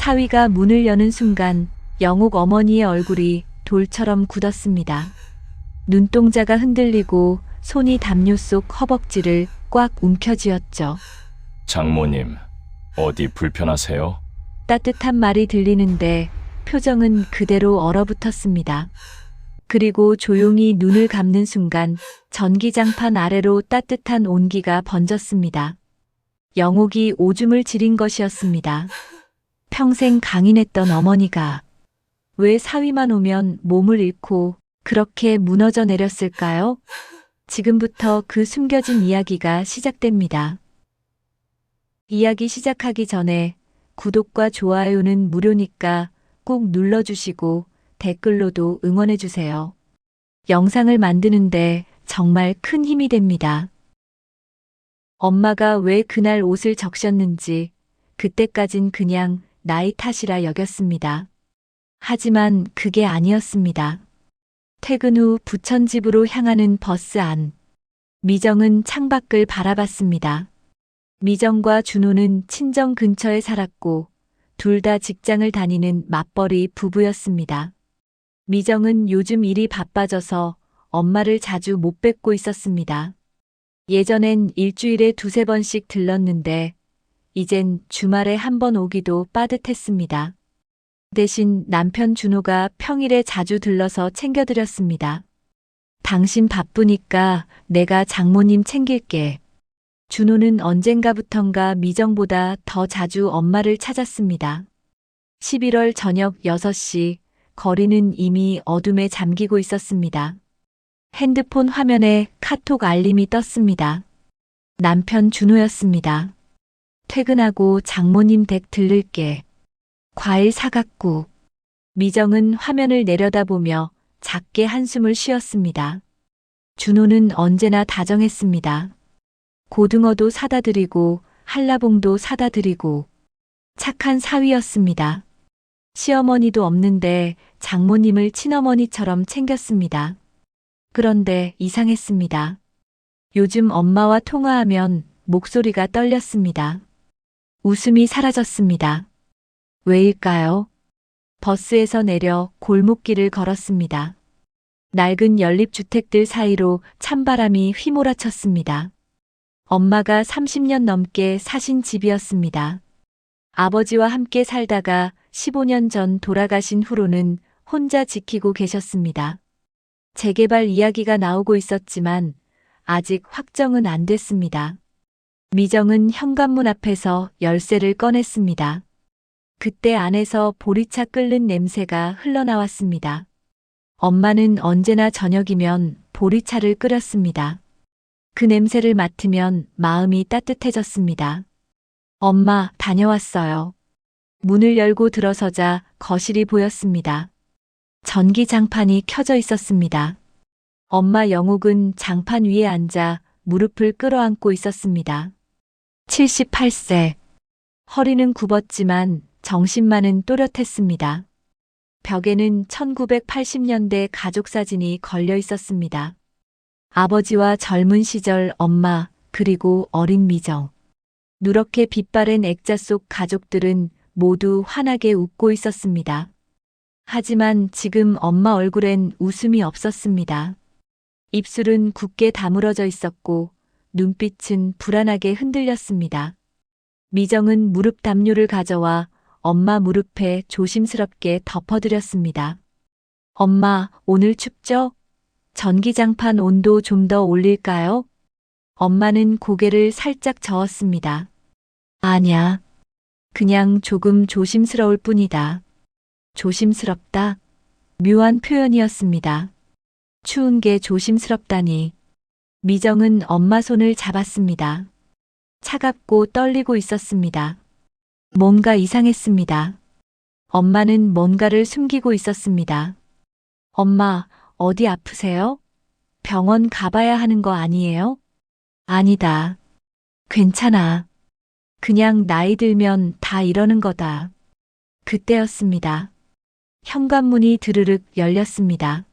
사위가 문을 여는 순간 영옥 어머니의 얼굴이 돌처럼 굳었습니다. 눈동자가 흔들리고 손이 담요 속 허벅지를 꽉 움켜쥐었죠. 장모님, 어디 불편하세요? 따뜻한 말이 들리는데 표정은 그대로 얼어붙었습니다. 그리고 조용히 눈을 감는 순간 전기장판 아래로 따뜻한 온기가 번졌습니다. 영옥이 오줌을 지린 것이었습니다. 평생 강인했던 어머니가 왜 사위만 오면 몸을 잃고 그렇게 무너져 내렸을까요? 지금부터 그 숨겨진 이야기가 시작됩니다. 이야기 시작하기 전에 구독과 좋아요는 무료니까 꼭 눌러주시고 댓글로도 응원해주세요. 영상을 만드는데 정말 큰 힘이 됩니다. 엄마가 왜 그날 옷을 적셨는지 그때까진 그냥 나이 탓이라 여겼습니다. 하지만 그게 아니었습니다. 퇴근 후 부천집으로 향하는 버스 안. 미정은 창밖을 바라봤습니다. 미정과 준호는 친정 근처에 살았고 둘 다 직장을 다니는 맞벌이 부부였습니다. 미정은 요즘 일이 바빠져서 엄마를 자주 못 뵙고 있었습니다. 예전엔 일주일에 두세 번씩 들렀는데 이젠 주말에 한 번 오기도 빠듯했습니다. 대신 남편 준호가 평일에 자주 들러서 챙겨드렸습니다. 당신 바쁘니까 내가 장모님 챙길게. 준호는 언젠가부턴가 미정보다 더 자주 엄마를 찾았습니다. 11월 저녁 6시, 거리는 이미 어둠에 잠기고 있었습니다. 핸드폰 화면에 카톡 알림이 떴습니다. 남편 준호였습니다. 퇴근하고 장모님 댁 들를게. 과일 사갖고. 미정은 화면을 내려다보며 작게 한숨을 쉬었습니다. 준호는 언제나 다정했습니다. 고등어도 사다 드리고 한라봉도 사다 드리고 착한 사위였습니다. 시어머니도 없는데 장모님을 친어머니처럼 챙겼습니다. 그런데 이상했습니다. 요즘 엄마와 통화하면 목소리가 떨렸습니다. 웃음이 사라졌습니다. 왜일까요? 버스에서 내려 골목길을 걸었습니다. 낡은 연립주택들 사이로 찬바람이 휘몰아쳤습니다. 엄마가 30년 넘게 사신 집이었습니다. 아버지와 함께 살다가 15년 전 돌아가신 후로는 혼자 지키고 계셨습니다. 재개발 이야기가 나오고 있었지만 아직 확정은 안 됐습니다. 미정은 현관문 앞에서 열쇠를 꺼냈습니다. 그때 안에서 보리차 끓는 냄새가 흘러나왔습니다. 엄마는 언제나 저녁이면 보리차를 끓였습니다. 그 냄새를 맡으면 마음이 따뜻해졌습니다. 엄마, 다녀왔어요. 문을 열고 들어서자 거실이 보였습니다. 전기장판이 켜져 있었습니다. 엄마 영옥은 장판 위에 앉아 무릎을 끌어안고 있었습니다. 78세. 허리는 굽었지만 정신만은 또렷했습니다. 벽에는 1980년대 가족사진이 걸려 있었습니다. 아버지와 젊은 시절 엄마, 그리고 어린 미정. 누렇게 빛바랜 액자 속 가족들은 모두 환하게 웃고 있었습니다. 하지만 지금 엄마 얼굴엔 웃음이 없었습니다. 입술은 굳게 다물어져 있었고 눈빛은 불안하게 흔들렸습니다. 미정은 무릎 담요를 가져와 엄마 무릎에 조심스럽게 덮어드렸습니다. 엄마, 오늘 춥죠? 전기장판 온도 좀 더 올릴까요? 엄마는 고개를 살짝 저었습니다. 아냐. 그냥 조금 조심스러울 뿐이다. 조심스럽다. 묘한 표현이었습니다. 추운 게 조심스럽다니. 미정은 엄마 손을 잡았습니다. 차갑고 떨리고 있었습니다. 뭔가 이상했습니다. 엄마는 뭔가를 숨기고 있었습니다. 엄마, 어디 아프세요? 병원 가봐야 하는 거 아니에요? 아니다. 괜찮아. 그냥 나이 들면 다 이러는 거다. 그때였습니다. 현관문이 드르륵 열렸습니다.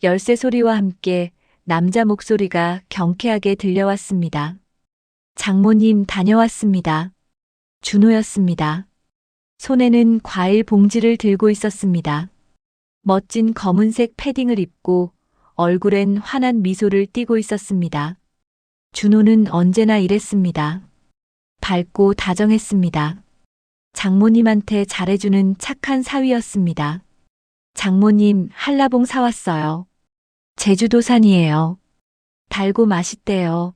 열쇠 소리와 함께 남자 목소리가 경쾌하게 들려왔습니다. 장모님 다녀왔습니다. 준호였습니다. 손에는 과일 봉지를 들고 있었습니다. 멋진 검은색 패딩을 입고 얼굴엔 환한 미소를 띠고 있었습니다. 준호는 언제나 이랬습니다. 밝고 다정했습니다. 장모님한테 잘해주는 착한 사위였습니다. 장모님, 한라봉 사왔어요. 제주도산이에요. 달고 맛있대요.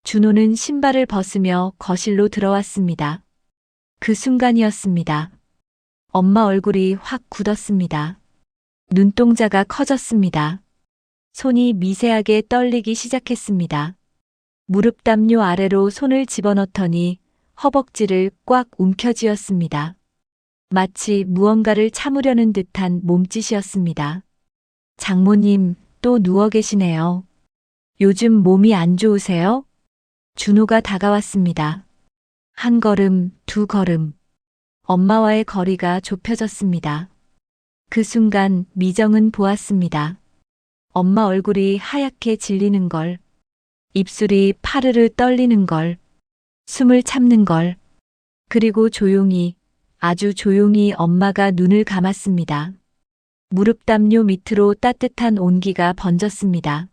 준호는 신발을 벗으며 거실로 들어왔습니다. 그 순간이었습니다. 엄마 얼굴이 확 굳었습니다. 눈동자가 커졌습니다. 손이 미세하게 떨리기 시작했습니다. 무릎 담요 아래로 손을 집어넣더니 허벅지를 꽉 움켜쥐었습니다. 마치 무언가를 참으려는 듯한 몸짓이었습니다. 장모님, 또 누워 계시네요. 요즘 몸이 안 좋으세요? 준호가 다가왔습니다. 한 걸음, 두 걸음. 엄마와의 거리가 좁혀졌습니다. 그 순간 미정은 보았습니다. 엄마 얼굴이 하얗게 질리는 걸, 입술이 파르르 떨리는 걸, 숨을 참는 걸, 그리고 조용히, 아주 조용히 엄마가 눈을 감았습니다. 무릎 담요 밑으로 따뜻한 온기가 번졌습니다.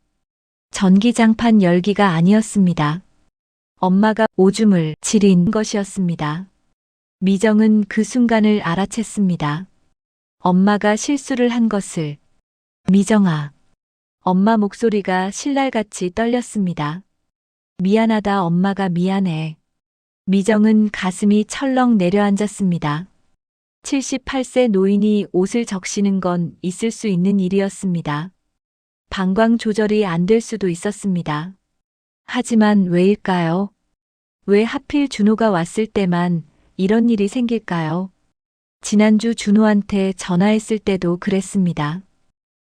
전기장판 열기가 아니었습니다. 엄마가 오줌을 지린 것이었습니다. 미정은 그 순간을 알아챘습니다. 엄마가 실수를 한 것을. 미정아. 엄마 목소리가 신랄같이 떨렸습니다. 미안하다 엄마가 미안해. 미정은 가슴이 철렁 내려앉았습니다. 78세 노인이 옷을 적시는 건 있을 수 있는 일이었습니다. 방광 조절이 안 될 수도 있었습니다. 하지만 왜일까요? 왜 하필 준호가 왔을 때만 이런 일이 생길까요? 지난주 준호한테 전화했을 때도 그랬습니다.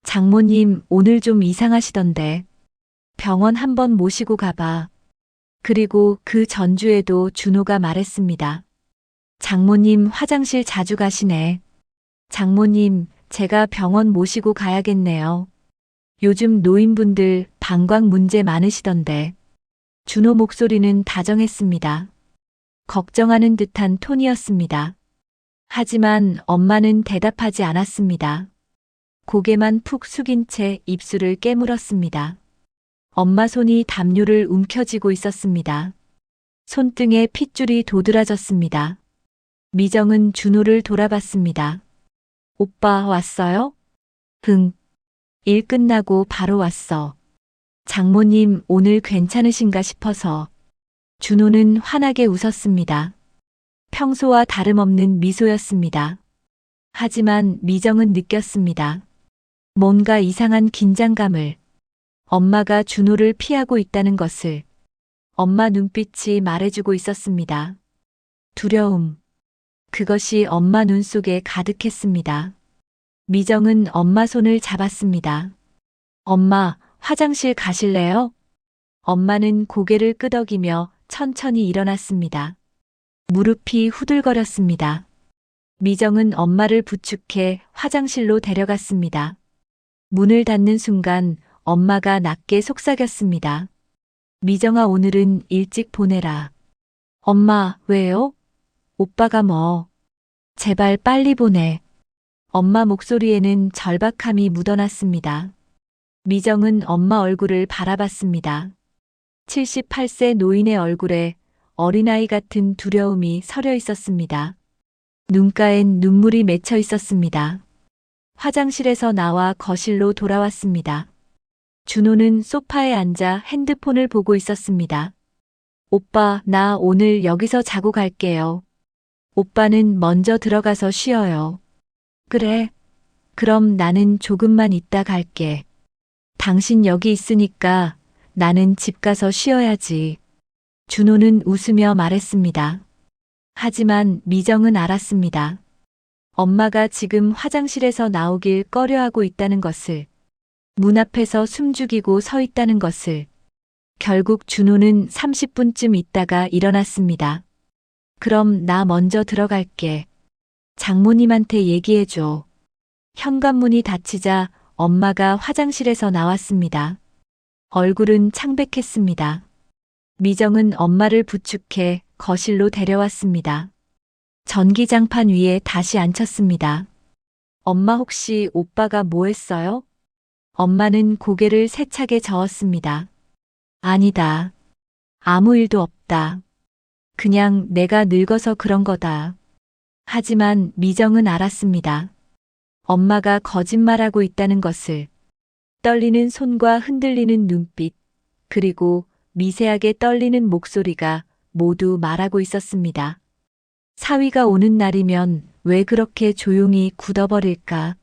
장모님, 오늘 좀 이상하시던데. 병원 한번 모시고 가봐. 그리고 그 전주에도 준호가 말했습니다. 장모님 화장실 자주 가시네. 장모님, 제가 병원 모시고 가야겠네요. 요즘 노인분들 방광 문제 많으시던데. 준호 목소리는 다정했습니다. 걱정하는 듯한 톤이었습니다. 하지만 엄마는 대답하지 않았습니다. 고개만 푹 숙인 채 입술을 깨물었습니다. 엄마 손이 담요를 움켜쥐고 있었습니다. 손등에 핏줄이 도드라졌습니다. 미정은 준호를 돌아봤습니다. 오빠 왔어요? 응. 일 끝나고 바로 왔어. 장모님 오늘 괜찮으신가 싶어서. 준호는 환하게 웃었습니다. 평소와 다름없는 미소였습니다. 하지만 미정은 느꼈습니다. 뭔가 이상한 긴장감을. 엄마가 준호를 피하고 있다는 것을. 엄마 눈빛이 말해주고 있었습니다. 두려움. 그것이 엄마 눈 속에 가득했습니다. 미정은 엄마 손을 잡았습니다. 엄마, 화장실 가실래요? 엄마는 고개를 끄덕이며 천천히 일어났습니다. 무릎이 후들거렸습니다. 미정은 엄마를 부축해 화장실로 데려갔습니다. 문을 닫는 순간 엄마가 낮게 속삭였습니다. 미정아, 오늘은 일찍 보내라. 엄마, 왜요? 오빠가 뭐. 제발 빨리 보내. 엄마 목소리에는 절박함이 묻어났습니다. 미정은 엄마 얼굴을 바라봤습니다. 78세 노인의 얼굴에 어린아이 같은 두려움이 서려 있었습니다. 눈가엔 눈물이 맺혀 있었습니다. 화장실에서 나와 거실로 돌아왔습니다. 준호는 소파에 앉아 핸드폰을 보고 있었습니다. 오빠, 나 오늘 여기서 자고 갈게요. 오빠는 먼저 들어가서 쉬어요. 그래. 그럼 나는 조금만 있다 갈게. 당신 여기 있으니까 나는 집 가서 쉬어야지. 준호는 웃으며 말했습니다. 하지만 미정은 알았습니다. 엄마가 지금 화장실에서 나오길 꺼려하고 있다는 것을. 문 앞에서 숨죽이고 서 있다는 것을. 결국 준호는 30분쯤 있다가 일어났습니다. 그럼 나 먼저 들어갈게. 장모님한테 얘기해줘. 현관문이 닫히자 엄마가 화장실에서 나왔습니다. 얼굴은 창백했습니다. 미정은 엄마를 부축해 거실로 데려왔습니다. 전기장판 위에 다시 앉혔습니다. 엄마 혹시 오빠가 뭐 했어요? 엄마는 고개를 세차게 저었습니다. 아니다. 아무 일도 없다. 그냥 내가 늙어서 그런 거다. 하지만 미정은 알았습니다. 엄마가 거짓말하고 있다는 것을. 떨리는 손과 흔들리는 눈빛, 그리고 미세하게 떨리는 목소리가 모두 말하고 있었습니다. 사위가 오는 날이면 왜 그렇게 조용히 굳어버릴까?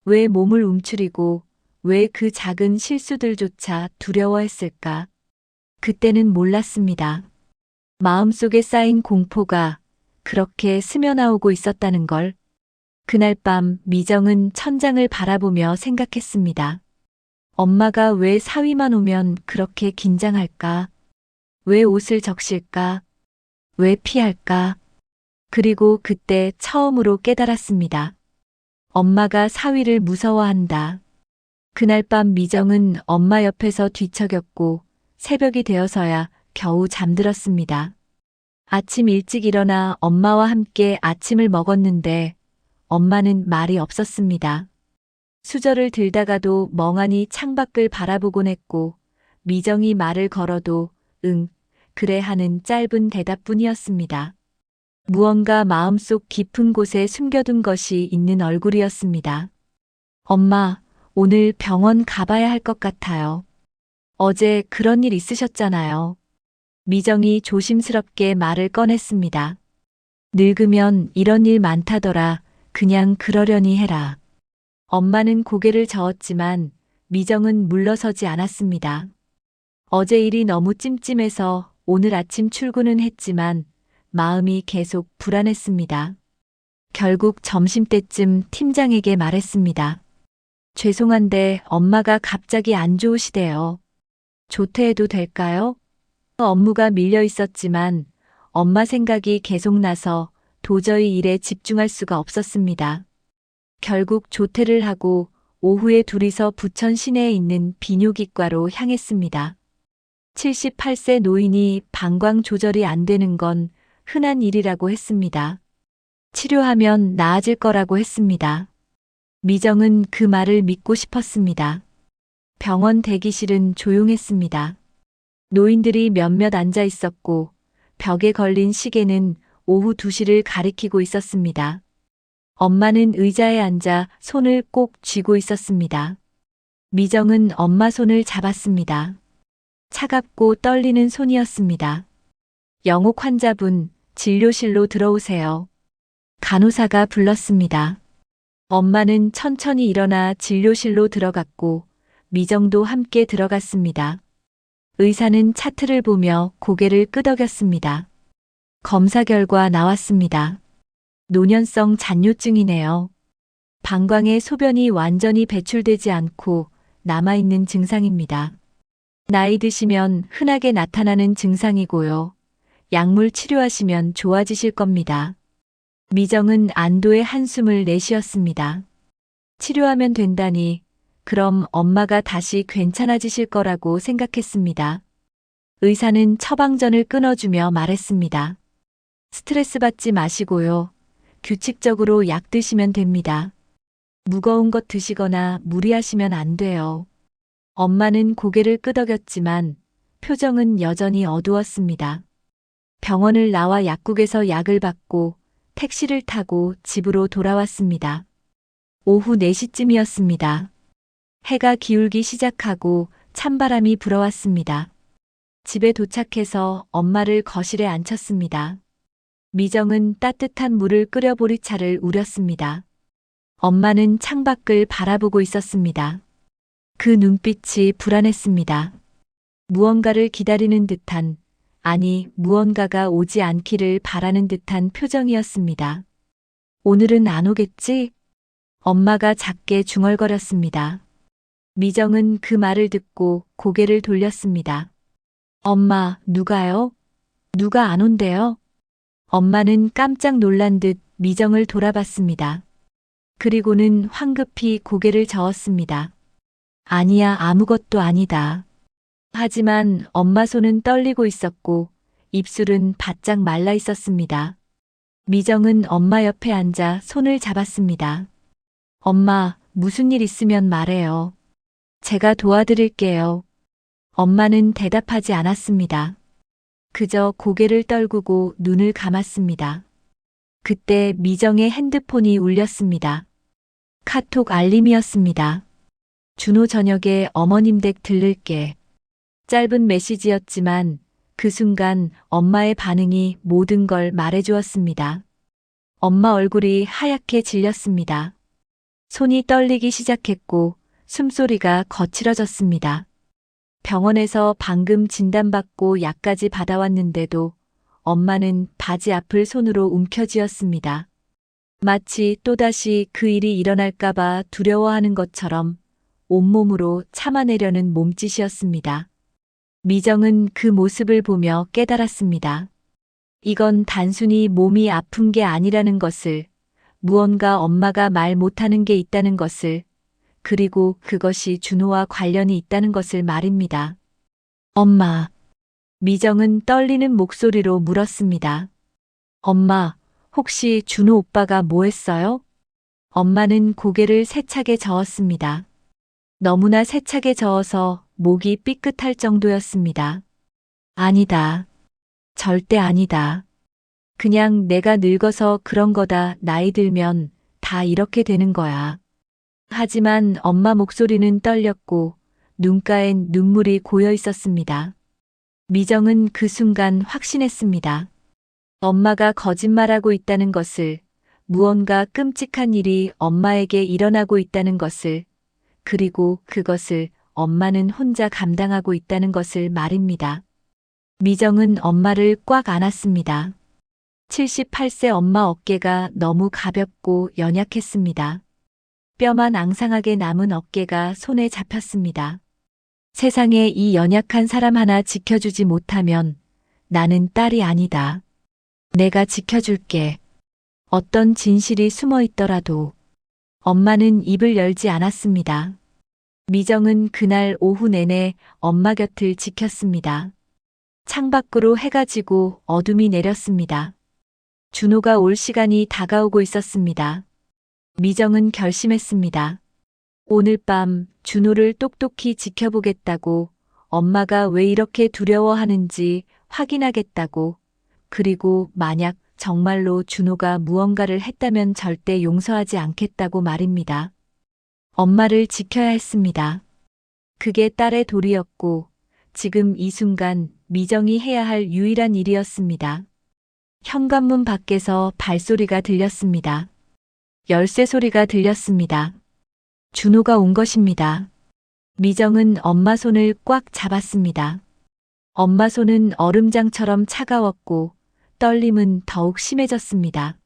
왜 몸을 움츠리고 왜 그 작은 실수들조차 두려워했을까? 그때는 몰랐습니다. 마음속에 쌓인 공포가 그렇게 스며나오고 있었다는 걸. 그날 밤 미정은 천장을 바라보며 생각했습니다. 엄마가 왜 사위만 오면 그렇게 긴장할까? 왜 옷을 적실까? 왜 피할까? 그리고 그때 처음으로 깨달았습니다. 엄마가 사위를 무서워한다. 그날 밤 미정은 엄마 옆에서 뒤척였고 새벽이 되어서야 겨우 잠들었습니다. 아침 일찍 일어나 엄마와 함께 아침을 먹었는데 엄마는 말이 없었습니다. 수저를 들다가도 멍하니 창밖을 바라보곤 했고 미정이 말을 걸어도 응, 그래 하는 짧은 대답뿐이었습니다. 무언가 마음속 깊은 곳에 숨겨둔 것이 있는 얼굴이었습니다. 엄마, 오늘 병원 가봐야 할 것 같아요. 어제 그런 일 있으셨잖아요. 미정이 조심스럽게 말을 꺼냈습니다. 늙으면 이런 일 많다더라. 그냥 그러려니 해라. 엄마는 고개를 저었지만 미정은 물러서지 않았습니다. 어제 일이 너무 찜찜해서 오늘 아침 출근은 했지만 마음이 계속 불안했습니다. 결국 점심때쯤 팀장에게 말했습니다. 죄송한데 엄마가 갑자기 안 좋으시대요. 조퇴해도 될까요? 업무가 밀려 있었지만 엄마 생각이 계속 나서 도저히 일에 집중할 수가 없었습니다. 결국 조퇴를 하고 오후에 둘이서 부천 시내에 있는 비뇨기과로 향했습니다. 78세 노인이 방광 조절이 안 되는 건 흔한 일이라고 했습니다. 치료하면 나아질 거라고 했습니다. 미정은 그 말을 믿고 싶었습니다. 병원 대기실은 조용했습니다. 노인들이 몇몇 앉아 있었고 벽에 걸린 시계는 오후 2시를 가리키고 있었습니다. 엄마는 의자에 앉아 손을 꼭 쥐고 있었습니다. 미정은 엄마 손을 잡았습니다. 차갑고 떨리는 손이었습니다. 영옥 환자분, 진료실로 들어오세요. 간호사가 불렀습니다. 엄마는 천천히 일어나 진료실로 들어갔고 미정도 함께 들어갔습니다. 의사는 차트를 보며 고개를 끄덕였습니다. 검사 결과 나왔습니다. 노년성 잔뇨증이네요. 방광에 소변이 완전히 배출되지 않고 남아있는 증상입니다. 나이 드시면 흔하게 나타나는 증상이고요. 약물 치료하시면 좋아지실 겁니다. 미정은 안도의 한숨을 내쉬었습니다. 치료하면 된다니 그럼 엄마가 다시 괜찮아지실 거라고 생각했습니다. 의사는 처방전을 끊어주며 말했습니다. 스트레스 받지 마시고요. 규칙적으로 약 드시면 됩니다. 무거운 것 드시거나 무리하시면 안 돼요. 엄마는 고개를 끄덕였지만 표정은 여전히 어두웠습니다. 병원을 나와 약국에서 약을 받고 택시를 타고 집으로 돌아왔습니다. 오후 4시쯤이었습니다. 해가 기울기 시작하고 찬바람이 불어왔습니다. 집에 도착해서 엄마를 거실에 앉혔습니다. 미정은 따뜻한 물을 끓여 보리차를 우렸습니다. 엄마는 창밖을 바라보고 있었습니다. 그 눈빛이 불안했습니다. 무언가를 기다리는 듯한, 아니 무언가가 오지 않기를 바라는 듯한 표정이었습니다. 오늘은 안 오겠지? 엄마가 작게 중얼거렸습니다. 미정은 그 말을 듣고 고개를 돌렸습니다. 엄마, 누가요? 누가 안 온대요? 엄마는 깜짝 놀란 듯 미정을 돌아봤습니다. 그리고는 황급히 고개를 저었습니다. 아니야, 아무것도 아니다. 하지만 엄마 손은 떨리고 있었고 입술은 바짝 말라 있었습니다. 미정은 엄마 옆에 앉아 손을 잡았습니다. 엄마, 무슨 일 있으면 말해요. 제가 도와드릴게요. 엄마는 대답하지 않았습니다. 그저 고개를 떨구고 눈을 감았습니다. 그때 미정의 핸드폰이 울렸습니다. 카톡 알림이었습니다. 준호 저녁에 어머님 댁 들를게. 짧은 메시지였지만 그 순간 엄마의 반응이 모든 걸 말해주었습니다. 엄마 얼굴이 하얗게 질렸습니다. 손이 떨리기 시작했고 숨소리가 거칠어졌습니다. 병원에서 방금 진단받고 약까지 받아왔는데도 엄마는 바지 앞을 손으로 움켜쥐었습니다. 마치 또다시 그 일이 일어날까봐 두려워하는 것처럼 온몸으로 참아내려는 몸짓이었습니다. 미정은 그 모습을 보며 깨달았습니다. 이건 단순히 몸이 아픈 게 아니라는 것을, 무언가 엄마가 말 못하는 게 있다는 것을, 그리고 그것이 준호와 관련이 있다는 것을 말입니다. 엄마. 미정은 떨리는 목소리로 물었습니다. 엄마, 혹시 준호 오빠가 뭐 했어요? 엄마는 고개를 세차게 저었습니다. 너무나 세차게 저어서 목이 삐끗할 정도였습니다. 아니다. 절대 아니다. 그냥 내가 늙어서 그런 거다. 나이 들면 다 이렇게 되는 거야. 하지만 엄마 목소리는 떨렸고 눈가엔 눈물이 고여 있었습니다. 미정은 그 순간 확신했습니다. 엄마가 거짓말하고 있다는 것을, 무언가 끔찍한 일이 엄마에게 일어나고 있다는 것을, 그리고 그것을 엄마는 혼자 감당하고 있다는 것을 말입니다. 미정은 엄마를 꽉 안았습니다. 78세 엄마 어깨가 너무 가볍고 연약했습니다. 뼈만 앙상하게 남은 어깨가 손에 잡혔습니다. 세상에 이 연약한 사람 하나 지켜주지 못하면 나는 딸이 아니다. 내가 지켜줄게. 어떤 진실이 숨어 있더라도. 엄마는 입을 열지 않았습니다. 미정은 그날 오후 내내 엄마 곁을 지켰습니다. 창밖으로 해가 지고 어둠이 내렸습니다. 준호가 올 시간이 다가오고 있었습니다. 미정은 결심했습니다. 오늘 밤 준호를 똑똑히 지켜보겠다고, 엄마가 왜 이렇게 두려워하는지 확인하겠다고, 그리고 만약 정말로 준호가 무언가를 했다면 절대 용서하지 않겠다고 말입니다. 엄마를 지켜야 했습니다. 그게 딸의 도리였고 지금 이 순간 미정이 해야 할 유일한 일이었습니다. 현관문 밖에서 발소리가 들렸습니다. 열쇠 소리가 들렸습니다. 준호가 온 것입니다. 미정은 엄마 손을 꽉 잡았습니다. 엄마 손은 얼음장처럼 차가웠고 떨림은 더욱 심해졌습니다.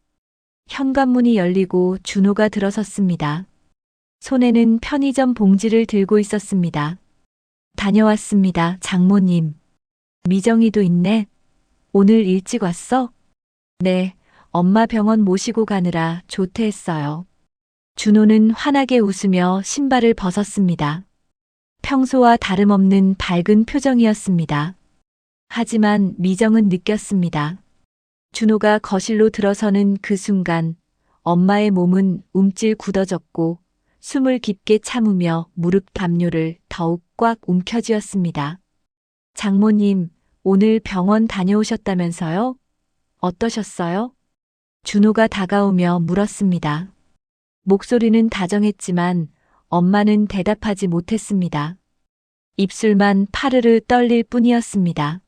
현관문이 열리고 준호가 들어섰습니다. 손에는 편의점 봉지를 들고 있었습니다. 다녀왔습니다, 장모님. 미정이도 있네. 오늘 일찍 왔어? 네, 엄마 병원 모시고 가느라 조퇴했어요. 준호는 환하게 웃으며 신발을 벗었습니다. 평소와 다름없는 밝은 표정이었습니다. 하지만 미정은 느꼈습니다. 준호가 거실로 들어서는 그 순간 엄마의 몸은 움찔 굳어졌고 숨을 깊게 참으며 무릎 담요를 더욱 꽉 움켜쥐었습니다. 장모님, 오늘 병원 다녀오셨다면서요? 어떠셨어요? 준호가 다가오며 물었습니다. 목소리는 다정했지만 엄마는 대답하지 못했습니다. 입술만 파르르 떨릴 뿐이었습니다.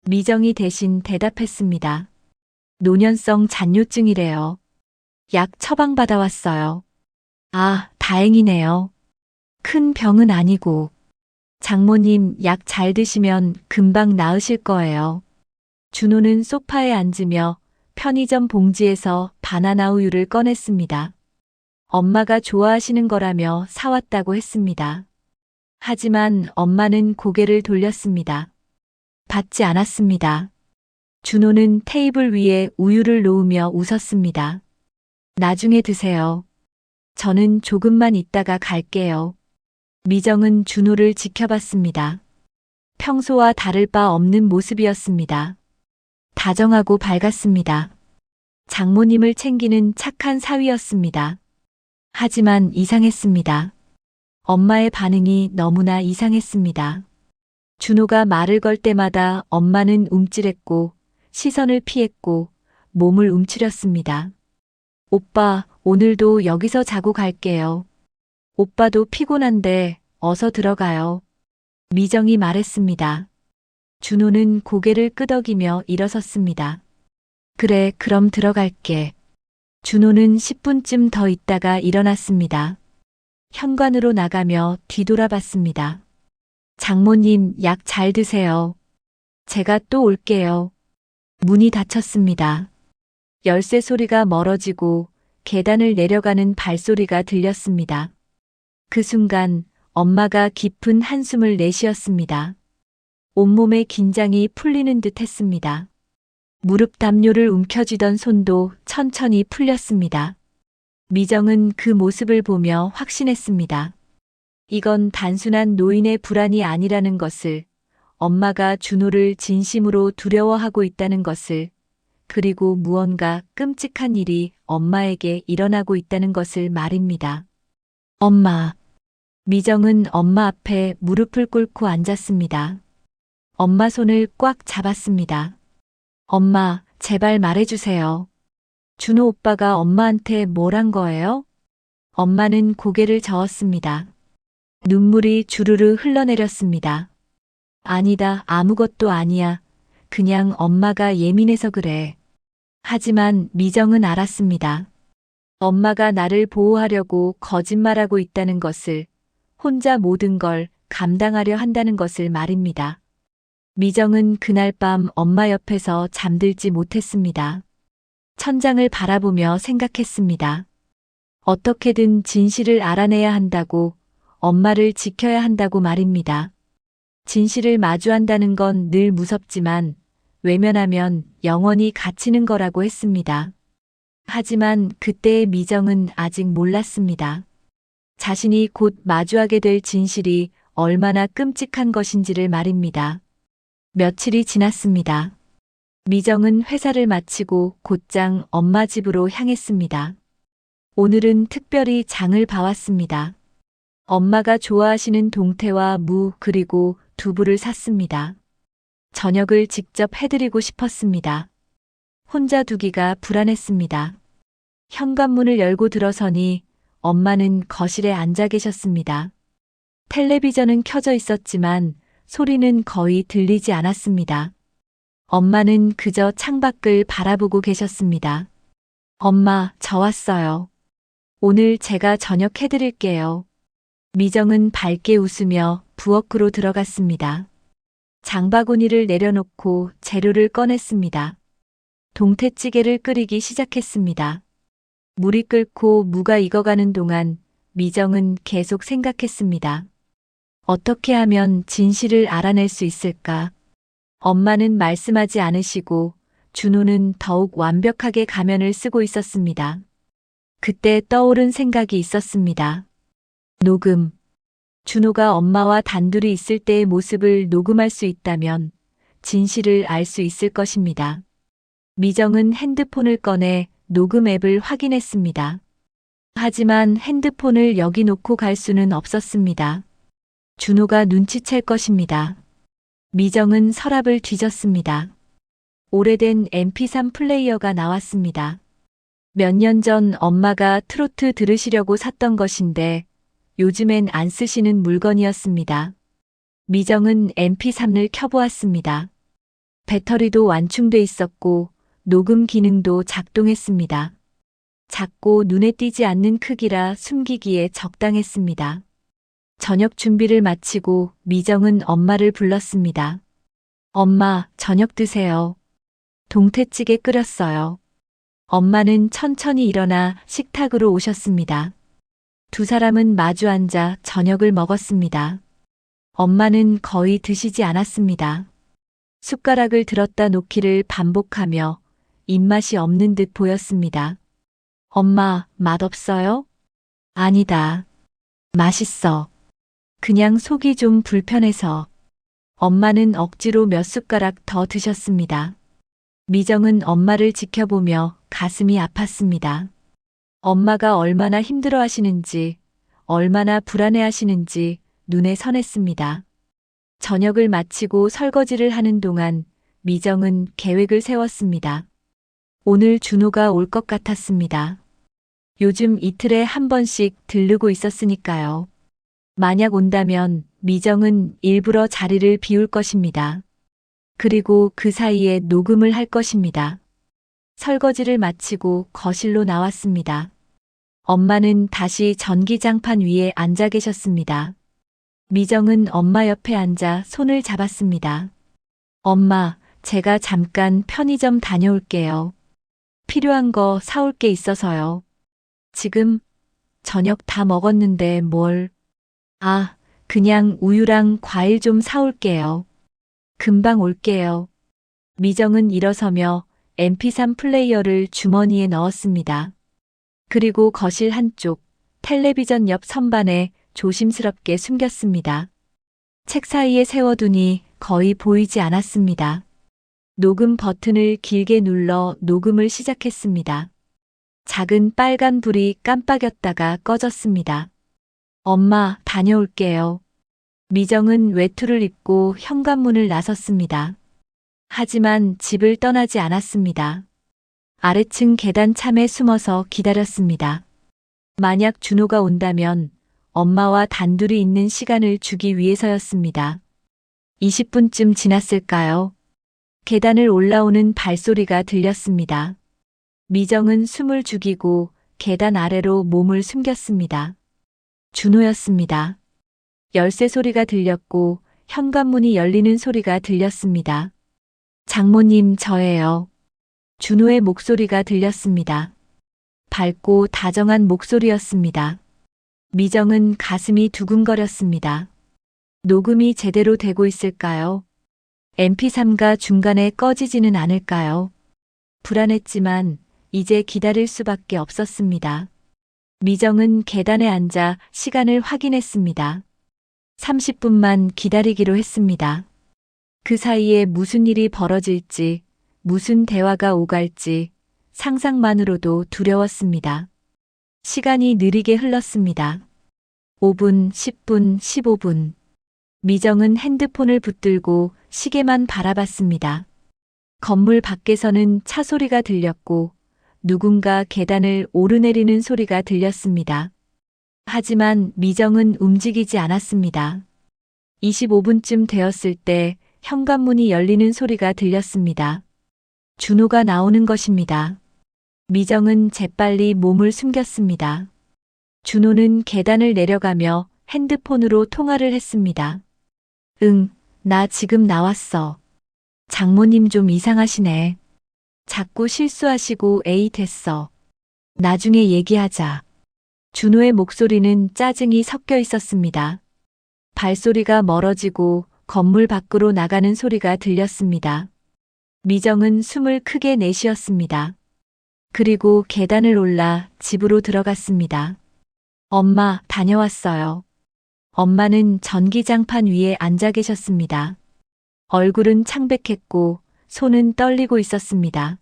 미정이 대신 대답했습니다. 노년성 잔뇨증이래요. 약 처방받아왔어요. 아, 다행이네요. 큰 병은 아니고. 장모님 약 잘 드시면 금방 나으실 거예요. 준호는 소파에 앉으며 편의점 봉지에서 바나나 우유를 꺼냈습니다. 엄마가 좋아하시는 거라며 사왔다고 했습니다. 하지만 엄마는 고개를 돌렸습니다. 받지 않았습니다. 준호는 테이블 위에 우유를 놓으며 웃었습니다. 나중에 드세요. 저는 조금만 있다가 갈게요. 미정은 준호를 지켜봤습니다. 평소와 다를 바 없는 모습이었습니다. 다정하고 밝았습니다. 장모님을 챙기는 착한 사위였습니다. 하지만 이상했습니다. 엄마의 반응이 너무나 이상했습니다. 준호가 말을 걸 때마다 엄마는 움찔했고 시선을 피했고 몸을 움츠렸습니다. 오빠, 오늘도 여기서 자고 갈게요. 오빠도 피곤한데 어서 들어가요. 미정이 말했습니다. 준호는 고개를 끄덕이며 일어섰습니다. 그래, 그럼 들어갈게. 준호는 10분쯤 더 있다가 일어났습니다. 현관으로 나가며 뒤돌아봤습니다. 장모님, 약 잘 드세요. 제가 또 올게요. 문이 닫혔습니다. 열쇠 소리가 멀어지고 계단을 내려가는 발소리가 들렸습니다. 그 순간 엄마가 깊은 한숨을 내쉬었습니다. 온몸의 긴장이 풀리는 듯 했습니다. 무릎 담요를 움켜쥐던 손도 천천히 풀렸습니다. 미정은 그 모습을 보며 확신했습니다. 이건 단순한 노인의 불안이 아니라는 것을, 엄마가 준호를 진심으로 두려워하고 있다는 것을, 그리고 무언가 끔찍한 일이 엄마에게 일어나고 있다는 것을 말입니다. 엄마. 미정은 엄마 앞에 무릎을 꿇고 앉았습니다. 엄마 손을 꽉 잡았습니다. 엄마, 제발 말해주세요. 준호 오빠가 엄마한테 뭘 한 거예요? 엄마는 고개를 저었습니다. 눈물이 주르르 흘러내렸습니다. 아니다, 아무것도 아니야. 그냥 엄마가 예민해서 그래. 하지만 미정은 알았습니다. 엄마가 나를 보호하려고 거짓말하고 있다는 것을, 혼자 모든 걸 감당하려 한다는 것을 말입니다. 미정은 그날 밤 엄마 옆에서 잠들지 못했습니다. 천장을 바라보며 생각했습니다. 어떻게든 진실을 알아내야 한다고, 엄마를 지켜야 한다고 말입니다. 진실을 마주한다는 건 늘 무섭지만 외면하면 영원히 갇히는 거라고 했습니다. 하지만 그때의 미정은 아직 몰랐습니다. 자신이 곧 마주하게 될 진실이 얼마나 끔찍한 것인지를 말입니다. 며칠이 지났습니다. 미정은 회사를 마치고 곧장 엄마 집으로 향했습니다. 오늘은 특별히 장을 봐왔습니다. 엄마가 좋아하시는 동태와 무 그리고 두부를 샀습니다. 저녁을 직접 해드리고 싶었습니다. 혼자 두기가 불안했습니다. 현관문을 열고 들어서니 엄마는 거실에 앉아 계셨습니다. 텔레비전은 켜져 있었지만 소리는 거의 들리지 않았습니다. 엄마는 그저 창밖을 바라보고 계셨습니다. 엄마, 저 왔어요. 오늘 제가 저녁 해드릴게요. 미정은 밝게 웃으며 부엌으로 들어갔습니다. 장바구니를 내려놓고 재료를 꺼냈습니다. 동태찌개를 끓이기 시작했습니다. 물이 끓고 무가 익어가는 동안 미정은 계속 생각했습니다. 어떻게 하면 진실을 알아낼 수 있을까? 엄마는 말씀하지 않으시고 준호는 더욱 완벽하게 가면을 쓰고 있었습니다. 그때 떠오른 생각이 있었습니다. 녹음. 준호가 엄마와 단둘이 있을 때의 모습을 녹음할 수 있다면 진실을 알 수 있을 것입니다. 미정은 핸드폰을 꺼내 녹음 앱을 확인했습니다. 하지만 핸드폰을 여기 놓고 갈 수는 없었습니다. 준호가 눈치챌 것입니다. 미정은 서랍을 뒤졌습니다. 오래된 MP3 플레이어가 나왔습니다. 몇 년 전 엄마가 트로트 들으시려고 샀던 것인데 요즘엔 안 쓰시는 물건이었습니다. 미정은 MP3을 켜보았습니다. 배터리도 완충돼 있었고 녹음 기능도 작동했습니다. 작고 눈에 띄지 않는 크기라 숨기기에 적당했습니다. 저녁 준비를 마치고 미정은 엄마를 불렀습니다. 엄마, 저녁 드세요. 동태찌개 끓였어요. 엄마는 천천히 일어나 식탁으로 오셨습니다. 두 사람은 마주 앉아 저녁을 먹었습니다. 엄마는 거의 드시지 않았습니다. 숟가락을 들었다 놓기를 반복하며 입맛이 없는 듯 보였습니다. 엄마, 맛없어요? 아니다. 맛있어. 그냥 속이 좀 불편해서. 엄마는 억지로 몇 숟가락 더 드셨습니다. 미정은 엄마를 지켜보며 가슴이 아팠습니다. 엄마가 얼마나 힘들어 하시는지, 얼마나 불안해 하시는지 눈에 선했습니다. 저녁을 마치고 설거지를 하는 동안 미정은 계획을 세웠습니다. 오늘 준호가 올 것 같았습니다. 요즘 이틀에 한 번씩 들르고 있었으니까요. 만약 온다면 미정은 일부러 자리를 비울 것입니다. 그리고 그 사이에 녹음을 할 것입니다. 설거지를 마치고 거실로 나왔습니다. 엄마는 다시 전기장판 위에 앉아 계셨습니다. 미정은 엄마 옆에 앉아 손을 잡았습니다. 엄마, 제가 잠깐 편의점 다녀올게요. 필요한 거 사올 게 있어서요. 지금 저녁 다 먹었는데 뭘? 아, 그냥 우유랑 과일 좀 사올게요. 금방 올게요. 미정은 일어서며 MP3 플레이어를 주머니에 넣었습니다. 그리고 거실 한쪽, 텔레비전 옆 선반에 조심스럽게 숨겼습니다. 책 사이에 세워두니 거의 보이지 않았습니다. 녹음 버튼을 길게 눌러 녹음을 시작했습니다. 작은 빨간 불이 깜빡였다가 꺼졌습니다. 엄마, 다녀올게요. 미정은 외투를 입고 현관문을 나섰습니다. 하지만 집을 떠나지 않았습니다. 아래층 계단 참에 숨어서 기다렸습니다. 만약 준호가 온다면 엄마와 단둘이 있는 시간을 주기 위해서였습니다. 20분쯤 지났을까요? 계단을 올라오는 발소리가 들렸습니다. 미정은 숨을 죽이고 계단 아래로 몸을 숨겼습니다. 준호였습니다. 열쇠 소리가 들렸고 현관문이 열리는 소리가 들렸습니다. 장모님, 저예요. 준호의 목소리가 들렸습니다. 밝고 다정한 목소리였습니다. 미정은 가슴이 두근거렸습니다. 녹음이 제대로 되고 있을까요? MP3가 중간에 꺼지지는 않을까요? 불안했지만 이제 기다릴 수밖에 없었습니다. 미정은 계단에 앉아 시간을 확인했습니다. 30분만 기다리기로 했습니다. 그 사이에 무슨 일이 벌어질지, 무슨 대화가 오갈지 상상만으로도 두려웠습니다. 시간이 느리게 흘렀습니다. 5분, 10분, 15분. 미정은 핸드폰을 붙들고 시계만 바라봤습니다. 건물 밖에서는 차 소리가 들렸고 누군가 계단을 오르내리는 소리가 들렸습니다. 하지만 미정은 움직이지 않았습니다. 25분쯤 되었을 때 현관문이 열리는 소리가 들렸습니다. 준호가 나오는 것입니다. 미정은 재빨리 몸을 숨겼습니다. 준호는 계단을 내려가며 핸드폰으로 통화를 했습니다. 응, 나 지금 나왔어. 장모님 좀 이상하시네. 자꾸 실수하시고 에이 됐어. 나중에 얘기하자. 준호의 목소리는 짜증이 섞여 있었습니다. 발소리가 멀어지고 건물 밖으로 나가는 소리가 들렸습니다. 미정은 숨을 크게 내쉬었습니다. 그리고 계단을 올라 집으로 들어갔습니다. 엄마, 다녀왔어요. 엄마는 전기장판 위에 앉아 계셨습니다. 얼굴은 창백했고 손은 떨리고 있었습니다.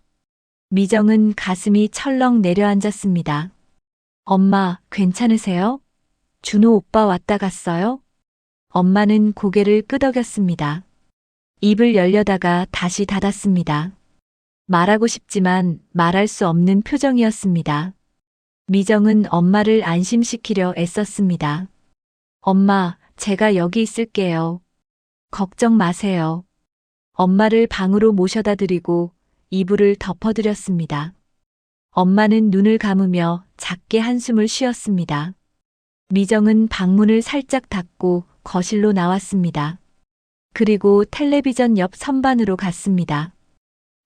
미정은 가슴이 철렁 내려앉았습니다. 엄마, 괜찮으세요? 준호 오빠 왔다 갔어요? 엄마는 고개를 끄덕였습니다. 입을 열려다가 다시 닫았습니다. 말하고 싶지만 말할 수 없는 표정이었습니다. 미정은 엄마를 안심시키려 애썼습니다. 엄마, 제가 여기 있을게요. 걱정 마세요. 엄마를 방으로 모셔다 드리고 이불을 덮어드렸습니다. 엄마는 눈을 감으며 작게 한숨을 쉬었습니다. 미정은 방문을 살짝 닫고 거실로 나왔습니다. 그리고 텔레비전 옆 선반으로 갔습니다.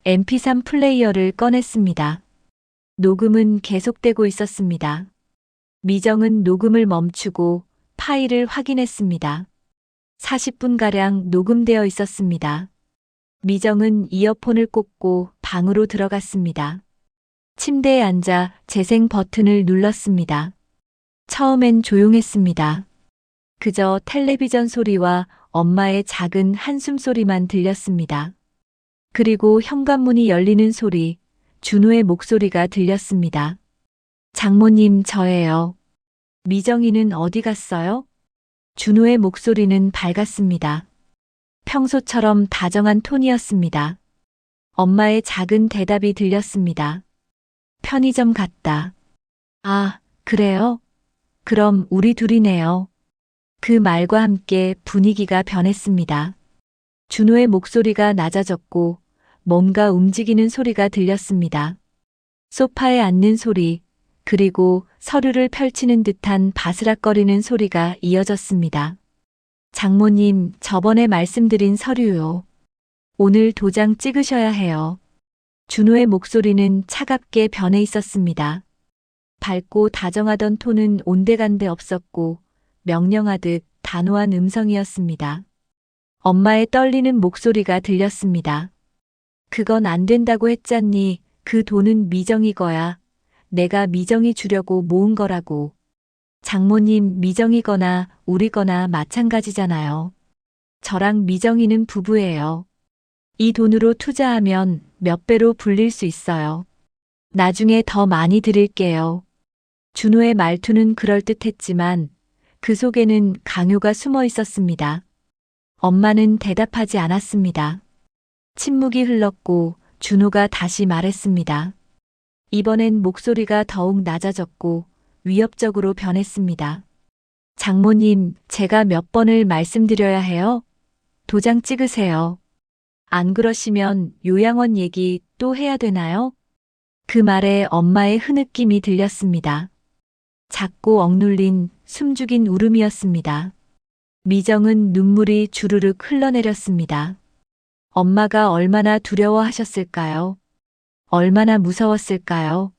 MP3 플레이어를 꺼냈습니다. 녹음은 계속되고 있었습니다. 미정은 녹음을 멈추고 파일을 확인했습니다. 40분가량 녹음되어 있었습니다. 미정은 이어폰을 꽂고 방으로 들어갔습니다. 침대에 앉아 재생 버튼을 눌렀습니다. 처음엔 조용했습니다. 그저 텔레비전 소리와 엄마의 작은 한숨 소리만 들렸습니다. 그리고 현관문이 열리는 소리, 준호의 목소리가 들렸습니다. 장모님, 저예요. 미정이는 어디 갔어요? 준호의 목소리는 밝았습니다. 평소처럼 다정한 톤이었습니다. 엄마의 작은 대답이 들렸습니다. 편의점 갔다. 아, 그래요? 그럼 우리 둘이네요. 그 말과 함께 분위기가 변했습니다. 준호의 목소리가 낮아졌고 뭔가 움직이는 소리가 들렸습니다. 소파에 앉는 소리, 그리고 서류를 펼치는 듯한 바스락거리는 소리가 이어졌습니다. 장모님, 저번에 말씀드린 서류요. 오늘 도장 찍으셔야 해요. 준호의 목소리는 차갑게 변해 있었습니다. 밝고 다정하던 톤은 온데간데 없었고 명령하듯 단호한 음성이었습니다. 엄마의 떨리는 목소리가 들렸습니다. 그건 안 된다고 했잖니. 그 돈은 미정이 거야. 내가 미정이 주려고 모은 거라고. 장모님, 미정이거나 우리거나 마찬가지잖아요. 저랑 미정이는 부부예요. 이 돈으로 투자하면 몇 배로 불릴 수 있어요. 나중에 더 많이 드릴게요. 준호의 말투는 그럴듯했지만 그 속에는 강요가 숨어 있었습니다. 엄마는 대답하지 않았습니다. 침묵이 흘렀고 준호가 다시 말했습니다. 이번엔 목소리가 더욱 낮아졌고 위협적으로 변했습니다. 장모님, 제가 몇 번을 말씀드려야 해요? 도장 찍으세요. 안 그러시면 요양원 얘기 또 해야 되나요? 그 말에 엄마의 흐느낌이 들렸습니다. 작고 억눌린 숨죽인 울음이었습니다. 미정은 눈물이 주르륵 흘러내렸습니다. 엄마가 얼마나 두려워하셨을까요? 얼마나 무서웠을까요?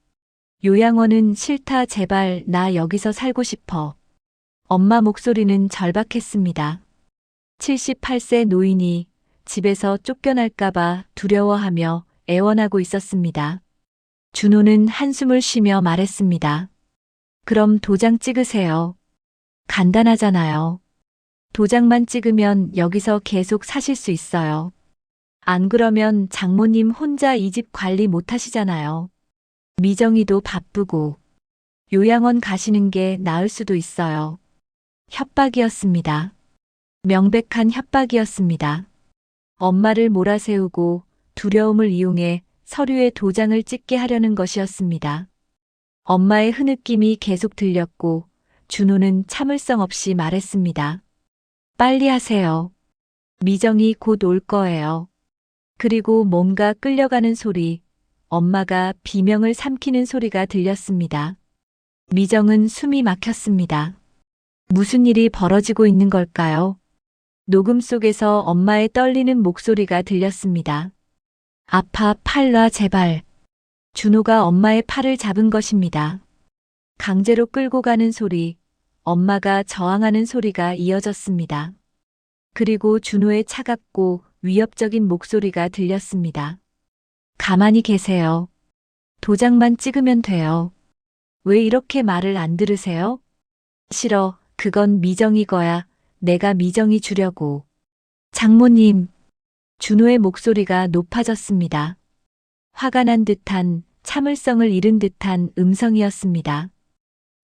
요양원은 싫다, 제발 나 여기서 살고 싶어. 엄마 목소리는 절박했습니다. 78세 노인이 집에서 쫓겨날까봐 두려워하며 애원하고 있었습니다. 준호는 한숨을 쉬며 말했습니다. 그럼 도장 찍으세요. 간단하잖아요. 도장만 찍으면 여기서 계속 사실 수 있어요. 안 그러면 장모님 혼자 이 집 관리 못 하시잖아요. 미정이도 바쁘고 요양원 가시는 게 나을 수도 있어요. 협박이었습니다. 명백한 협박이었습니다. 엄마를 몰아세우고 두려움을 이용해 서류에 도장을 찍게 하려는 것이었습니다. 엄마의 흐느낌이 계속 들렸고 준호는 참을성 없이 말했습니다. 빨리 하세요. 미정이 곧 올 거예요. 그리고 뭔가 끌려가는 소리, 엄마가 비명을 삼키는 소리가 들렸습니다. 미정은 숨이 막혔습니다. 무슨 일이 벌어지고 있는 걸까요? 녹음 속에서 엄마의 떨리는 목소리가 들렸습니다. 아파, 팔 놔, 제발. 준호가 엄마의 팔을 잡은 것입니다. 강제로 끌고 가는 소리, 엄마가 저항하는 소리가 이어졌습니다. 그리고 준호의 차갑고 위협적인 목소리가 들렸습니다. 가만히 계세요. 도장만 찍으면 돼요. 왜 이렇게 말을 안 들으세요? 싫어, 그건 미정이 거야. 내가 미정이 주려고. 장모님. 준호의 목소리가 높아졌습니다. 화가 난 듯한, 참을성을 잃은 듯한 음성이었습니다.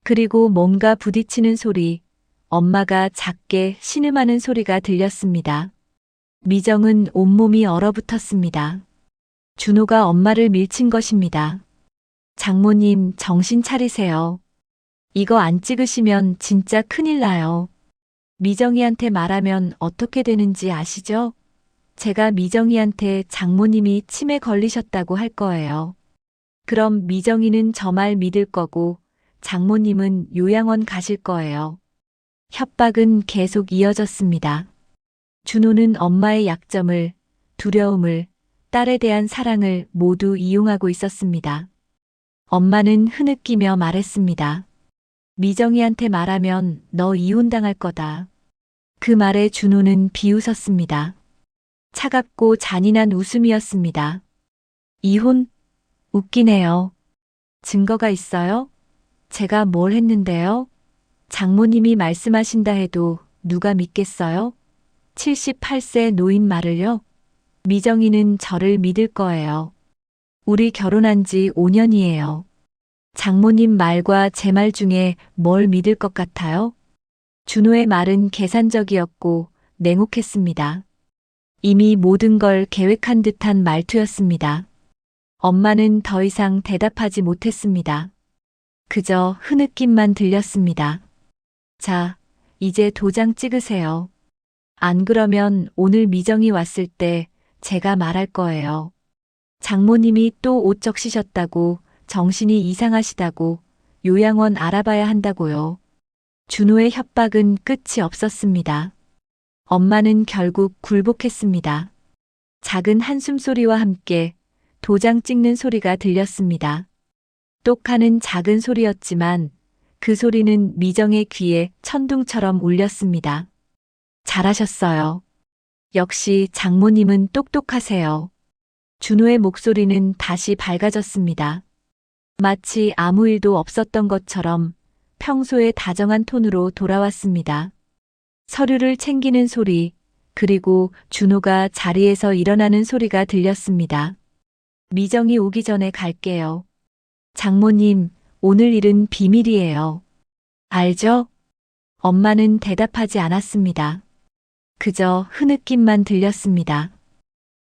그리고 뭔가 부딪히는 소리, 엄마가 작게 신음하는 소리가 들렸습니다. 미정은 온몸이 얼어붙었습니다. 준호가 엄마를 밀친 것입니다. 장모님, 정신 차리세요. 이거 안 찍으시면 진짜 큰일 나요. 미정이한테 말하면 어떻게 되는지 아시죠? 제가 미정이한테 장모님이 치매 걸리셨다고 할 거예요. 그럼 미정이는 저 말 믿을 거고 장모님은 요양원 가실 거예요. 협박은 계속 이어졌습니다. 준호는 엄마의 약점을, 두려움을, 딸에 대한 사랑을 모두 이용하고 있었습니다. 엄마는 흐느끼며 말했습니다. 미정이한테 말하면 너 이혼당할 거다. 그 말에 준호는 비웃었습니다. 차갑고 잔인한 웃음이었습니다. 이혼? 웃기네요. 증거가 있어요? 제가 뭘 했는데요? 장모님이 말씀하신다 해도 누가 믿겠어요? 78세 노인 말을요? 미정이는 저를 믿을 거예요. 우리 결혼한 지 5년이에요. 장모님 말과 제 말 중에 뭘 믿을 것 같아요? 준호의 말은 계산적이었고 냉혹했습니다. 이미 모든 걸 계획한 듯한 말투였습니다. 엄마는 더 이상 대답하지 못했습니다. 그저 흐느낌만 들렸습니다. 자, 이제 도장 찍으세요. 안 그러면 오늘 미정이 왔을 때 제가 말할 거예요. 장모님이 또 옷 적시셨다고, 정신이 이상하시다고, 요양원 알아봐야 한다고요. 준호의 협박은 끝이 없었습니다. 엄마는 결국 굴복했습니다. 작은 한숨 소리와 함께 도장 찍는 소리가 들렸습니다. 똑하는 작은 소리였지만 그 소리는 미정의 귀에 천둥처럼 울렸습니다. 잘하셨어요. 역시 장모님은 똑똑하세요. 준호의 목소리는 다시 밝아졌습니다. 마치 아무 일도 없었던 것처럼 평소의 다정한 톤으로 돌아왔습니다. 서류를 챙기는 소리, 그리고 준호가 자리에서 일어나는 소리가 들렸습니다. 미정이 오기 전에 갈게요. 장모님, 오늘 일은 비밀이에요. 알죠? 엄마는 대답하지 않았습니다. 그저 흐느낌만 들렸습니다.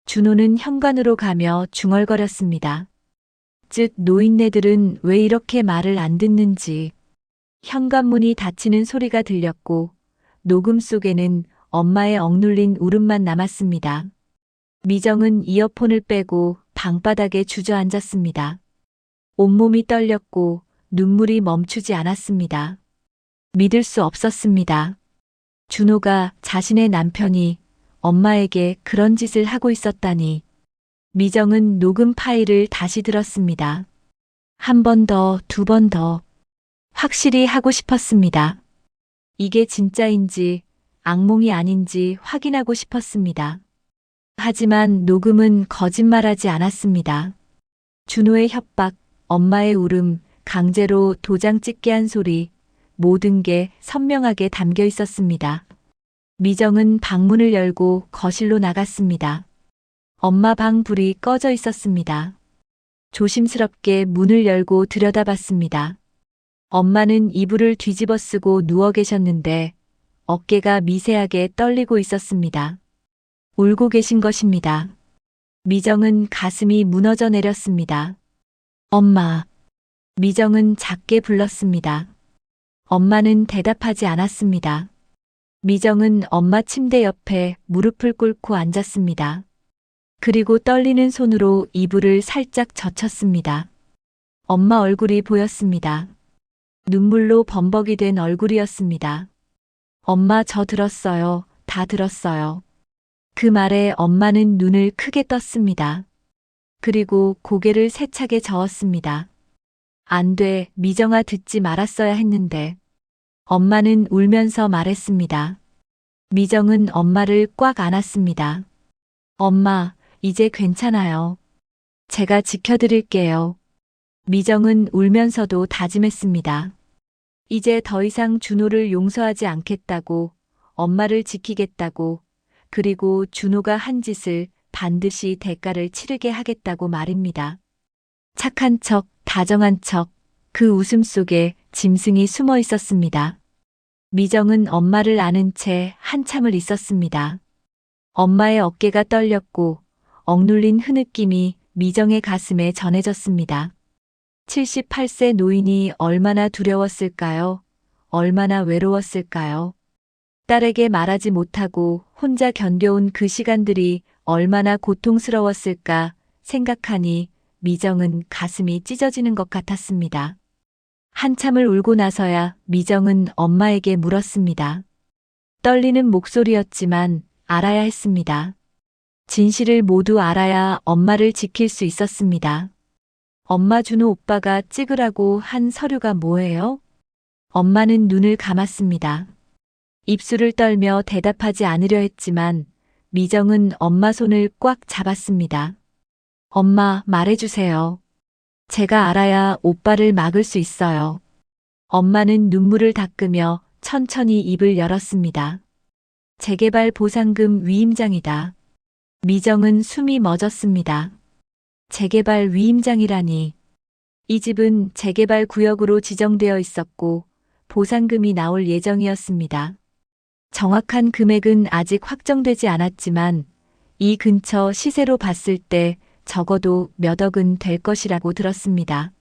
준호는 현관으로 가며 중얼거렸습니다. 노인네들은 왜 이렇게 말을 안 듣는지. 현관문이 닫히는 소리가 들렸고 녹음 속에는 엄마의 억눌린 울음만 남았습니다. 미정은 이어폰을 빼고 방바닥에 주저앉았습니다. 온몸이 떨렸고 눈물이 멈추지 않았습니다. 믿을 수 없었습니다. 준호가 자신의 남편이 엄마에게 그런 짓을 하고 있었다니. 미정은 녹음 파일을 다시 들었습니다. 한 번 더, 두 번 더. 확실히 하고 싶었습니다. 이게 진짜인지 악몽이 아닌지 확인하고 싶었습니다. 하지만 녹음은 거짓말하지 않았습니다. 준호의 협박, 엄마의 울음, 강제로 도장 찍게 한 소리, 모든 게 선명하게 담겨 있었습니다. 미정은 방문을 열고 거실로 나갔습니다. 엄마 방 불이 꺼져 있었습니다. 조심스럽게 문을 열고 들여다봤습니다. 엄마는 이불을 뒤집어 쓰고 누워 계셨는데 어깨가 미세하게 떨리고 있었습니다. 울고 계신 것입니다. 미정은 가슴이 무너져 내렸습니다. 엄마. 미정은 작게 불렀습니다. 엄마는 대답하지 않았습니다. 미정은 엄마 침대 옆에 무릎을 꿇고 앉았습니다. 그리고 떨리는 손으로 이불을 살짝 젖혔습니다. 엄마 얼굴이 보였습니다. 눈물로 범벅이 된 얼굴이었습니다. 엄마 저 들었어요. 다 들었어요. 그 말에 엄마는 눈을 크게 떴습니다. 그리고 고개를 세차게 저었습니다. 안 돼, 미정아 듣지 말았어야 했는데. 엄마는 울면서 말했습니다. 미정은 엄마를 꽉 안았습니다. 엄마, 이제 괜찮아요. 제가 지켜드릴게요. 미정은 울면서도 다짐했습니다. 이제 더 이상 준호를 용서하지 않겠다고, 엄마를 지키겠다고, 그리고 준호가 한 짓을 반드시 대가를 치르게 하겠다고 말입니다. 착한 척, 다정한 척, 그 웃음 속에 짐승이 숨어 있었습니다. 미정은 엄마를 안은 채 한참을 있었습니다. 엄마의 어깨가 떨렸고 억눌린 흐느낌이 미정의 가슴에 전해졌습니다. 78세 노인이 얼마나 두려웠을까요? 얼마나 외로웠을까요? 딸에게 말하지 못하고 혼자 견뎌온 그 시간들이 얼마나 고통스러웠을까 생각하니 미정은 가슴이 찢어지는 것 같았습니다. 한참을 울고 나서야 미정은 엄마에게 물었습니다. 떨리는 목소리였지만 알아야 했습니다. 진실을 모두 알아야 엄마를 지킬 수 있었습니다. 엄마 준호 오빠가 찍으라고 한 서류가 뭐예요? 엄마는 눈을 감았습니다. 입술을 떨며 대답하지 않으려 했지만 미정은 엄마 손을 꽉 잡았습니다. 엄마, 말해주세요. 제가 알아야 오빠를 막을 수 있어요. 엄마는 눈물을 닦으며 천천히 입을 열었습니다. 재개발 보상금 위임장이다. 미정은 숨이 멎었습니다. 재개발 위임장이라니. 이 집은 재개발 구역으로 지정되어 있었고 보상금이 나올 예정이었습니다. 정확한 금액은 아직 확정되지 않았지만 이 근처 시세로 봤을 때 적어도 몇 억은 될 것이라고 들었습니다.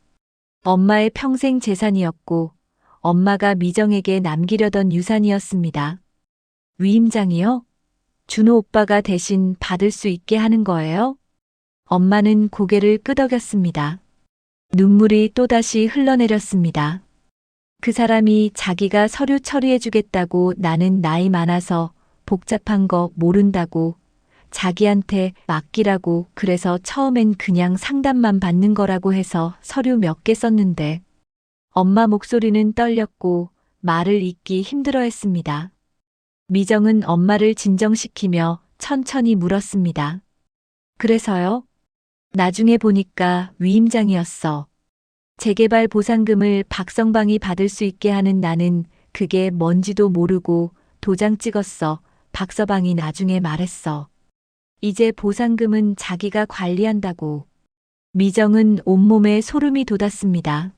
엄마의 평생 재산이었고 엄마가 미정에게 남기려던 유산이었습니다. 위임장이요? 준호 오빠가 대신 받을 수 있게 하는 거예요? 엄마는 고개를 끄덕였습니다. 눈물이 또다시 흘러내렸습니다. 그 사람이 자기가 서류 처리해주겠다고 나는 나이 많아서 복잡한 거 모른다고 자기한테 맡기라고 그래서 처음엔 그냥 상담만 받는 거라고 해서 서류 몇 개 썼는데 엄마 목소리는 떨렸고 말을 잇기 힘들어했습니다. 미정은 엄마를 진정시키며 천천히 물었습니다. 그래서요? 나중에 보니까 위임장이었어. 재개발 보상금을 박성방이 받을 수 있게 하는 나는 그게 뭔지도 모르고 도장 찍었어. 박서방이 나중에 말했어. 이제 보상금은 자기가 관리한다고. 미정은 온몸에 소름이 돋았습니다.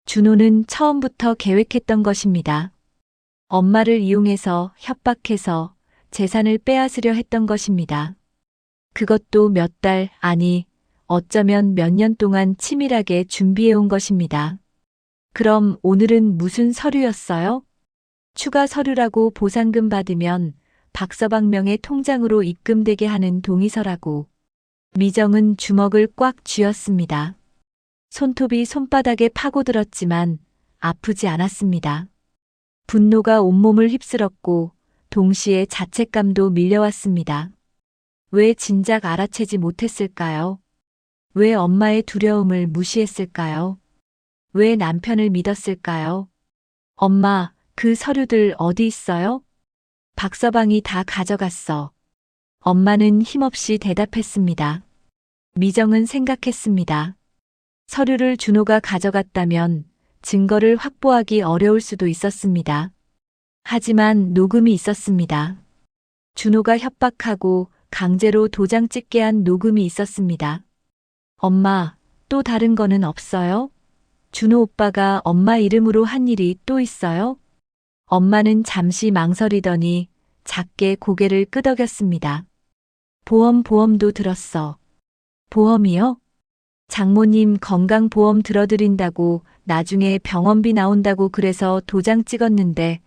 준호는 처음부터 계획했던 것입니다. 엄마를 이용해서 협박해서 재산을 빼앗으려 했던 것입니다. 그것도 몇 달, 아니, 어쩌면 몇 년 동안 치밀하게 준비해온 것입니다. 그럼 오늘은 무슨 서류였어요? 추가 서류라고 보상금 받으면 박서방 명의 통장으로 입금되게 하는 동의서라고. 미정은 주먹을 꽉 쥐었습니다. 손톱이 손바닥에 파고들었지만 아프지 않았습니다. 분노가 온몸을 휩쓸었고 동시에 자책감도 밀려왔습니다. 왜 진작 알아채지 못했을까요? 왜 엄마의 두려움을 무시했을까요? 왜 남편을 믿었을까요? 엄마, 그 서류들 어디 있어요? 박서방이 다 가져갔어. 엄마는 힘없이 대답했습니다. 미정은 생각했습니다. 서류를 준호가 가져갔다면 증거를 확보하기 어려울 수도 있었습니다. 하지만 녹음이 있었습니다. 준호가 협박하고 강제로 도장 찍게 한 녹음이 있었습니다. 엄마, 또 다른 거는 없어요? 준호 오빠가 엄마 이름으로 한 일이 또 있어요? 엄마는 잠시 망설이더니 작게 고개를 끄덕였습니다. 보험도 들었어. 보험이요? 장모님 건강보험 들어드린다고 나중에 병원비 나온다고 그래서 도장 찍었는데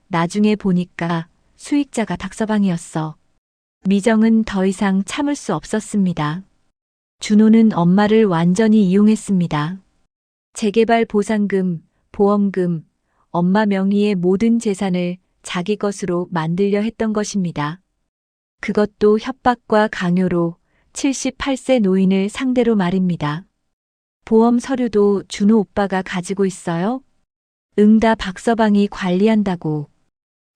나중에 보니까 수익자가 박서방이었어. 미정은 더 이상 참을 수 없었습니다. 준호는 엄마를 완전히 이용했습니다. 재개발 보상금, 보험금, 엄마 명의의 모든 재산을 자기 것으로 만들려 했던 것입니다. 그것도 협박과 강요로 78세 노인을 상대로 말입니다. 보험 서류도 준호 오빠가 가지고 있어요? 응다 박서방이 관리한다고.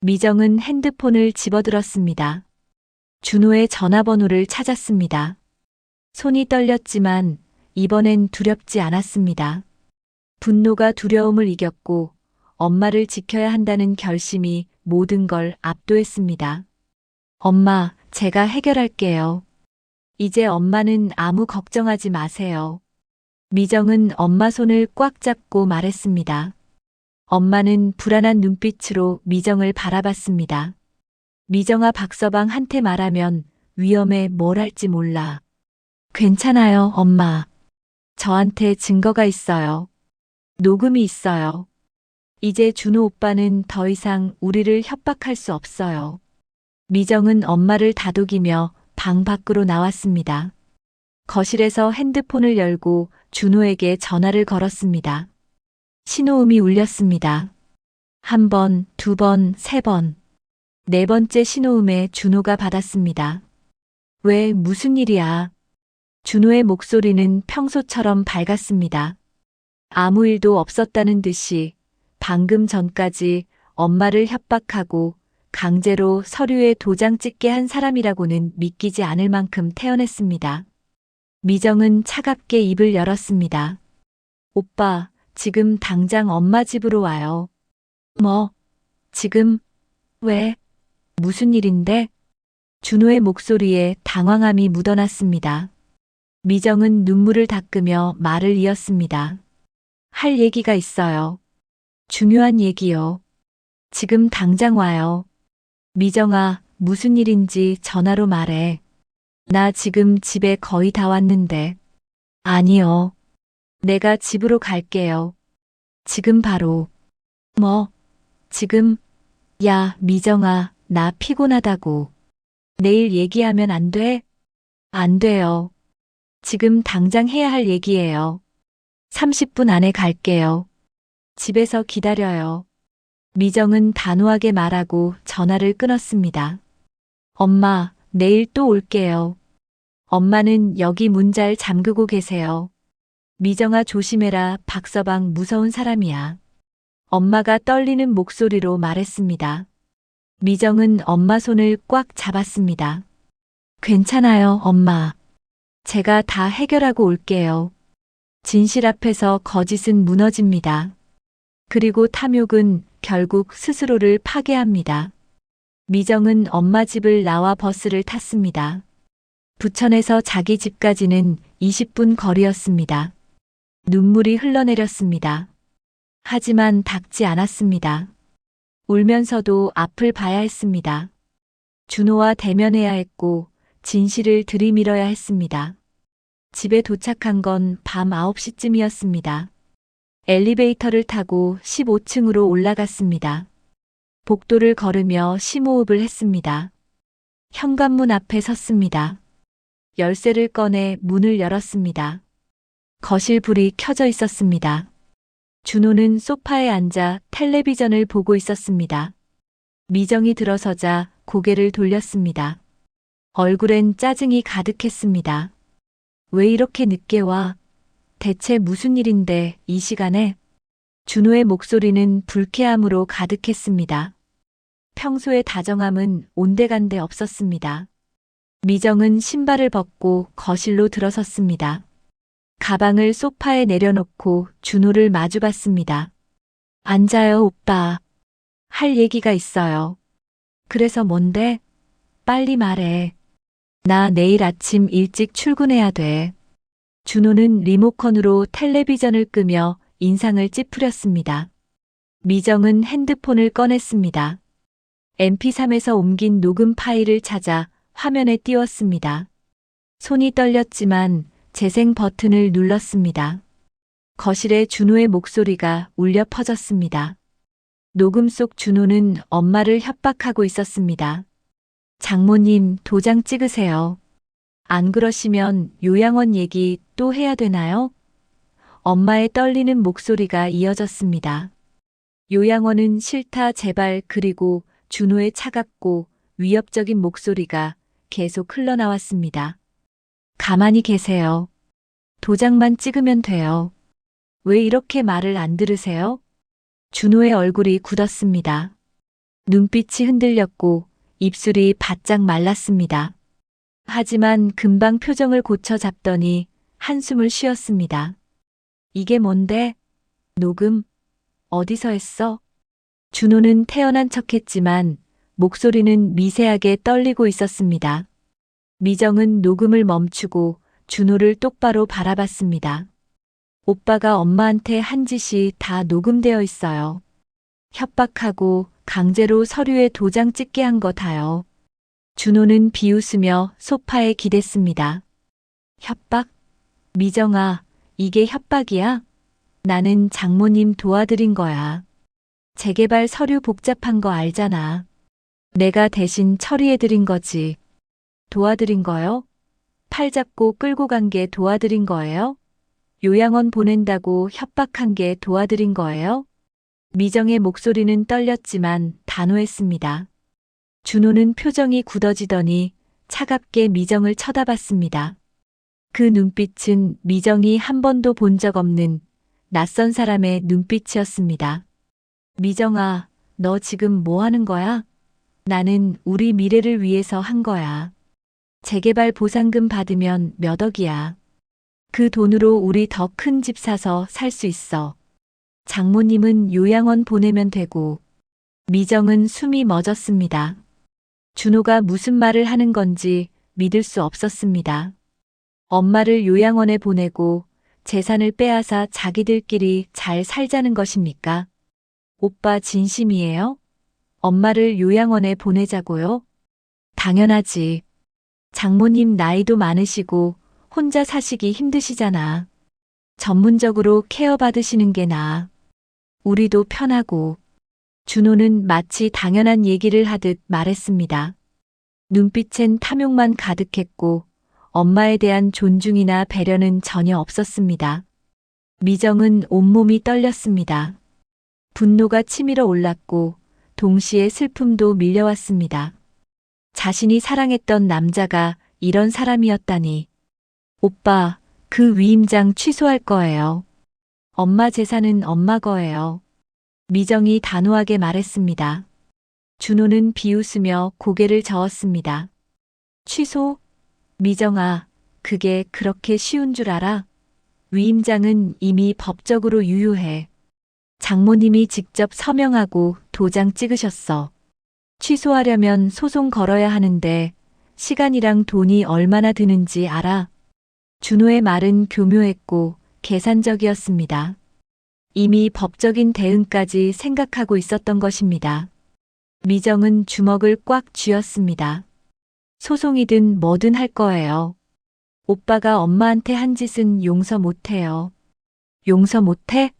미정은 핸드폰을 집어들었습니다. 준호의 전화번호를 찾았습니다. 손이 떨렸지만 이번엔 두렵지 않았습니다. 분노가 두려움을 이겼고 엄마를 지켜야 한다는 결심이 모든 걸 압도했습니다. 엄마, 제가 해결할게요. 이제 엄마는 아무 걱정하지 마세요. 미정은 엄마 손을 꽉 잡고 말했습니다. 엄마는 불안한 눈빛으로 미정을 바라봤습니다. 미정아, 박서방한테 말하면 위험해, 뭘 할지 몰라. 괜찮아요, 엄마. 저한테 증거가 있어요. 녹음이 있어요. 이제 준호 오빠는 더 이상 우리를 협박할 수 없어요. 미정은 엄마를 다독이며 방 밖으로 나왔습니다. 거실에서 핸드폰을 열고 준호에게 전화를 걸었습니다. 신호음이 울렸습니다. 한 번, 두 번, 세 번. 네 번째 신호음에 준호가 받았습니다. 왜, 무슨 일이야? 준호의 목소리는 평소처럼 밝았습니다. 아무 일도 없었다는 듯이 방금 전까지 엄마를 협박하고 강제로 서류에 도장 찍게 한 사람이라고는 믿기지 않을 만큼 태연했습니다. 미정은 차갑게 입을 열었습니다. 오빠, 지금 당장 엄마 집으로 와요. 뭐? 지금? 왜? 무슨 일인데? 준호의 목소리에 당황함이 묻어났습니다. 미정은 눈물을 닦으며 말을 이었습니다. 할 얘기가 있어요. 중요한 얘기요. 지금 당장 와요. 미정아, 무슨 일인지 전화로 말해. 나 지금 집에 거의 다 왔는데. 아니요. 내가 집으로 갈게요. 지금 바로. 뭐? 지금? 야, 미정아, 나 피곤하다고. 내일 얘기하면 안 돼? 안 돼요. 지금 당장 해야 할 얘기예요. 30분 안에 갈게요. 집에서 기다려요. 미정은 단호하게 말하고 전화를 끊었습니다. 엄마, 내일 또 올게요. 엄마는 여기 문 잘 잠그고 계세요. 미정아 조심해라. 박서방 무서운 사람이야. 엄마가 떨리는 목소리로 말했습니다. 미정은 엄마 손을 꽉 잡았습니다. 괜찮아요, 엄마. 제가 다 해결하고 올게요. 진실 앞에서 거짓은 무너집니다. 그리고 탐욕은 결국 스스로를 파괴합니다. 미정은 엄마 집을 나와 버스를 탔습니다. 부천에서 자기 집까지는 20분 거리였습니다. 눈물이 흘러내렸습니다. 하지만 닿지 않았습니다. 울면서도 앞을 봐야 했습니다. 준호와 대면해야 했고 진실을 들이밀어야 했습니다. 집에 도착한 건 밤 9시쯤이었습니다. 엘리베이터를 타고 15층으로 올라갔습니다. 복도를 걸으며 심호흡을 했습니다. 현관문 앞에 섰습니다. 열쇠를 꺼내 문을 열었습니다. 거실 불이 켜져 있었습니다. 준호는 소파에 앉아 텔레비전을 보고 있었습니다. 미정이 들어서자 고개를 돌렸습니다. 얼굴엔 짜증이 가득했습니다. 왜 이렇게 늦게 와? 대체 무슨 일인데 이 시간에? 준호의 목소리는 불쾌함으로 가득했습니다. 평소의 다정함은 온데간데 없었습니다. 미정은 신발을 벗고 거실로 들어섰습니다. 가방을 소파에 내려놓고 준호를 마주봤습니다. 앉아요, 오빠. 할 얘기가 있어요. 그래서 뭔데? 빨리 말해. 나 내일 아침 일찍 출근해야 돼. 준호는 리모컨으로 텔레비전을 끄며 인상을 찌푸렸습니다. 미정은 핸드폰을 꺼냈습니다. mp3에서 옮긴 녹음 파일을 찾아 화면에 띄웠습니다. 손이 떨렸지만 재생 버튼을 눌렀습니다. 거실에 준호의 목소리가 울려 퍼졌습니다. 녹음 속 준호는 엄마를 협박하고 있었습니다. 장모님, 도장 찍으세요. 안 그러시면 요양원 얘기 또 해야 되나요? 엄마의 떨리는 목소리가 이어졌습니다. 요양원은 싫다, 제발. 그리고 준호의 차갑고 위협적인 목소리가 계속 흘러나왔습니다. 가만히 계세요. 도장만 찍으면 돼요. 왜 이렇게 말을 안 들으세요? 준호의 얼굴이 굳었습니다. 눈빛이 흔들렸고 입술이 바짝 말랐습니다. 하지만 금방 표정을 고쳐 잡더니 한숨을 쉬었습니다. 이게 뭔데? 녹음? 어디서 했어? 준호는 태어난 척했지만 목소리는 미세하게 떨리고 있었습니다. 미정은 녹음을 멈추고 준호를 똑바로 바라봤습니다. 오빠가 엄마한테 한 짓이 다 녹음되어 있어요. 협박하고 강제로 서류에 도장 찍게 한 거 다요. 준호는 비웃으며 소파에 기댔습니다. 협박? 미정아, 이게 협박이야? 나는 장모님 도와드린 거야. 재개발 서류 복잡한 거 알잖아. 내가 대신 처리해드린 거지. 도와드린 거요? 팔 잡고 끌고 간 게 도와드린 거예요? 요양원 보낸다고 협박한 게 도와드린 거예요? 미정의 목소리는 떨렸지만 단호했습니다. 준호는 표정이 굳어지더니 차갑게 미정을 쳐다봤습니다. 그 눈빛은 미정이 한 번도 본 적 없는 낯선 사람의 눈빛이었습니다. 미정아, 너 지금 뭐 하는 거야? 나는 우리 미래를 위해서 한 거야. 재개발 보상금 받으면 몇 억이야. 그 돈으로 우리 더 큰 집 사서 살 수 있어. 장모님은 요양원 보내면 되고. 미정은 숨이 멎었습니다. 준호가 무슨 말을 하는 건지 믿을 수 없었습니다. 엄마를 요양원에 보내고 재산을 빼앗아 자기들끼리 잘 살자는 것입니까? 오빠 진심이에요? 엄마를 요양원에 보내자고요? 당연하지. 장모님 나이도 많으시고 혼자 사시기 힘드시잖아. 전문적으로 케어 받으시는 게 나아. 우리도 편하고. 준호는 마치 당연한 얘기를 하듯 말했습니다. 눈빛엔 탐욕만 가득했고 엄마에 대한 존중이나 배려는 전혀 없었습니다. 미정은 온몸이 떨렸습니다. 분노가 치밀어 올랐고 동시에 슬픔도 밀려왔습니다. 자신이 사랑했던 남자가 이런 사람이었다니. 오빠, 그 위임장 취소할 거예요. 엄마 재산은 엄마 거예요. 미정이 단호하게 말했습니다. 준호는 비웃으며 고개를 저었습니다. 취소? 미정아, 그게 그렇게 쉬운 줄 알아? 위임장은 이미 법적으로 유효해. 장모님이 직접 서명하고 도장 찍으셨어. 취소하려면 소송 걸어야 하는데 시간이랑 돈이 얼마나 드는지 알아? 준호의 말은 교묘했고 계산적이었습니다. 이미 법적인 대응까지 생각하고 있었던 것입니다. 미정은 주먹을 꽉 쥐었습니다. 소송이든 뭐든 할 거예요. 오빠가 엄마한테 한 짓은 용서 못해요. 용서 못해?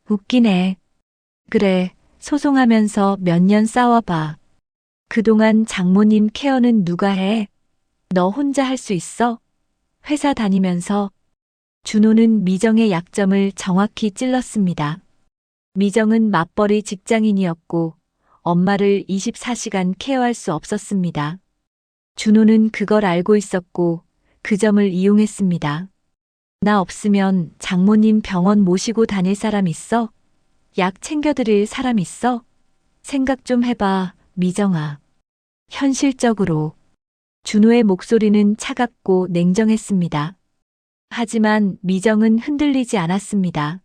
웃기네. 그래, 소송하면서 몇 년 싸워봐. 그동안 장모님 케어는 누가 해? 너 혼자 할 수 있어? 회사 다니면서. 준호는 미정의 약점을 정확히 찔렀습니다. 미정은 맞벌이 직장인이었고 엄마를 24시간 케어할 수 없었습니다. 준호는 그걸 알고 있었고 그 점을 이용했습니다. 나 없으면 장모님 병원 모시고 다닐 사람 있어? 약 챙겨드릴 사람 있어? 생각 좀 해봐, 미정아. 현실적으로. 준호의 목소리는 차갑고 냉정했습니다. 하지만 미정은 흔들리지 않았습니다.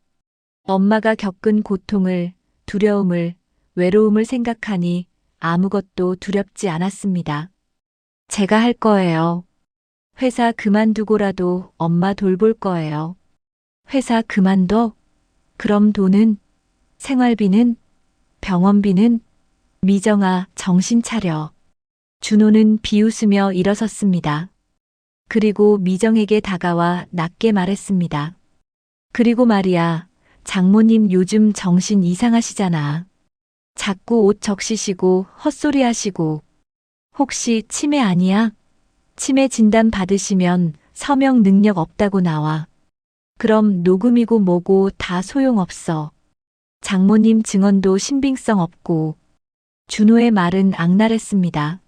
엄마가 겪은 고통을, 두려움을, 외로움을 생각하니 아무것도 두렵지 않았습니다. 제가 할 거예요. 회사 그만두고라도 엄마 돌볼 거예요. 회사 그만둬? 그럼 돈은? 생활비는? 병원비는? 미정아, 정신 차려. 준호는 비웃으며 일어섰습니다. 그리고 미정에게 다가와 낮게 말했습니다. 그리고 말이야, 장모님 요즘 정신 이상하시잖아. 자꾸 옷 적시시고 헛소리 하시고. 혹시 치매 아니야? 치매 진단 받으시면 서명 능력 없다고 나와. 그럼 녹음이고 뭐고 다 소용없어. 장모님 증언도 신빙성 없고. 준호의 말은 악랄했습니다.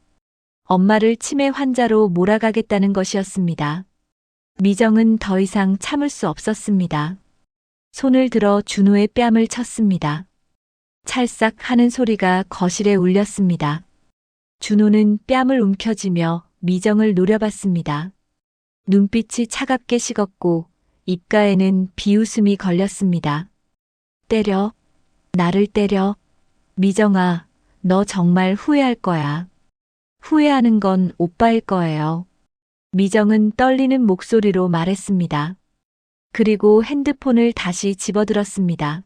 엄마를 치매 환자로 몰아가겠다는 것이었습니다. 미정은 더 이상 참을 수 없었습니다. 손을 들어 준호의 뺨을 쳤습니다. 찰싹 하는 소리가 거실에 울렸습니다. 준호는 뺨을 움켜쥐며 미정을 노려봤습니다. 눈빛이 차갑게 식었고 입가에는 비웃음이 걸렸습니다. 때려. 나를 때려. 미정아, 너 정말 후회할 거야. 후회하는 건 오빠일 거예요. 미정은 떨리는 목소리로 말했습니다. 그리고 핸드폰을 다시 집어들었습니다.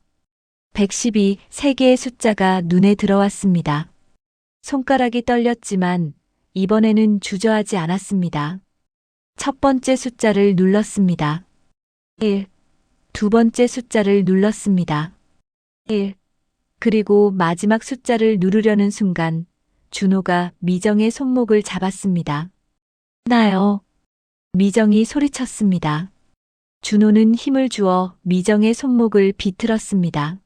112, 세 개의 숫자가 눈에 들어왔습니다. 손가락이 떨렸지만 이번에는 주저하지 않았습니다. 첫 번째 숫자를 눌렀습니다. 1. 두 번째 숫자를 눌렀습니다. 1. 그리고 마지막 숫자를 누르려는 순간 준호가 미정의 손목을 잡았습니다. 나요. 미정이 소리쳤습니다. 준호는 힘을 주어 미정의 손목을 비틀었습니다.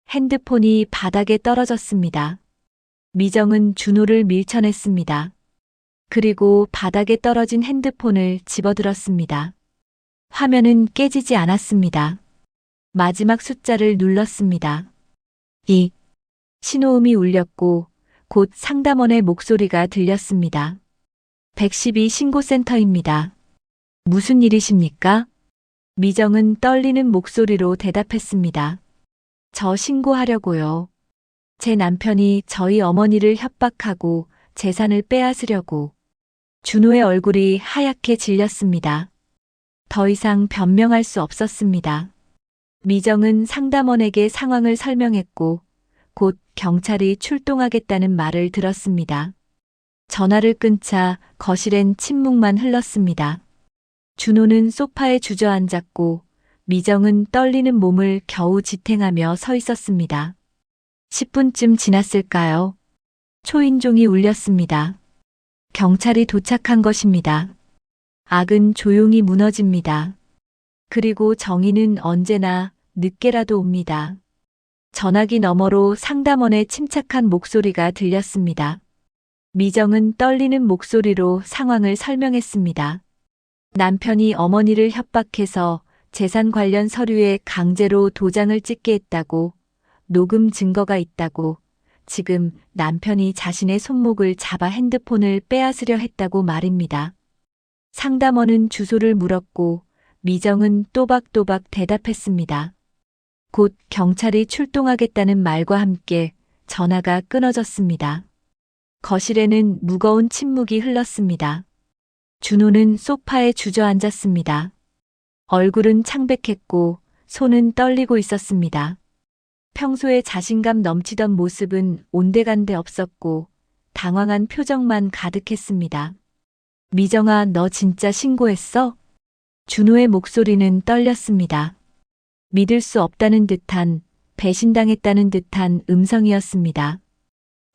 핸드폰이 바닥에 떨어졌습니다. 미정은 준호를 밀쳐냈습니다. 그리고 바닥에 떨어진 핸드폰을 집어들었습니다. 화면은 깨지지 않았습니다. 마지막 숫자를 눌렀습니다. 2. 신호음이 울렸고 곧 상담원의 목소리가 들렸습니다. 112 신고센터입니다. 무슨 일이십니까? 미정은 떨리는 목소리로 대답했습니다. 저 신고하려고요. 제 남편이 저희 어머니를 협박하고 재산을 빼앗으려고. 준호의 얼굴이 하얗게 질렸습니다. 더 이상 변명할 수 없었습니다. 미정은 상담원에게 상황을 설명했고 곧 경찰이 출동하겠다는 말을 들었습니다. 전화를 끊자 거실엔 침묵만 흘렀습니다. 준호는 소파에 주저앉았고 미정은 떨리는 몸을 겨우 지탱하며 서 있었습니다. 10분쯤 지났을까요? 초인종이 울렸습니다. 경찰이 도착한 것입니다. 악은 조용히 무너집니다. 그리고 정의는 언제나 늦게라도 옵니다. 전화기 너머로 상담원의 침착한 목소리가 들렸습니다. 미정은 떨리는 목소리로 상황을 설명했습니다. 남편이 어머니를 협박해서 재산 관련 서류에 강제로 도장을 찍게 했다고, 녹음 증거가 있다고, 지금 남편이 자신의 손목을 잡아 핸드폰을 빼앗으려 했다고 말입니다. 상담원은 주소를 물었고 미정은 또박또박 대답했습니다. 곧 경찰이 출동하겠다는 말과 함께 전화가 끊어졌습니다. 거실에는 무거운 침묵이 흘렀습니다. 준호는 소파에 주저앉았습니다. 얼굴은 창백했고 손은 떨리고 있었습니다. 평소에 자신감 넘치던 모습은 온데간데 없었고 당황한 표정만 가득했습니다. 미정아, 너 진짜 신고했어? 준호의 목소리는 떨렸습니다. 믿을 수 없다는 듯한, 배신당했다는 듯한 음성이었습니다.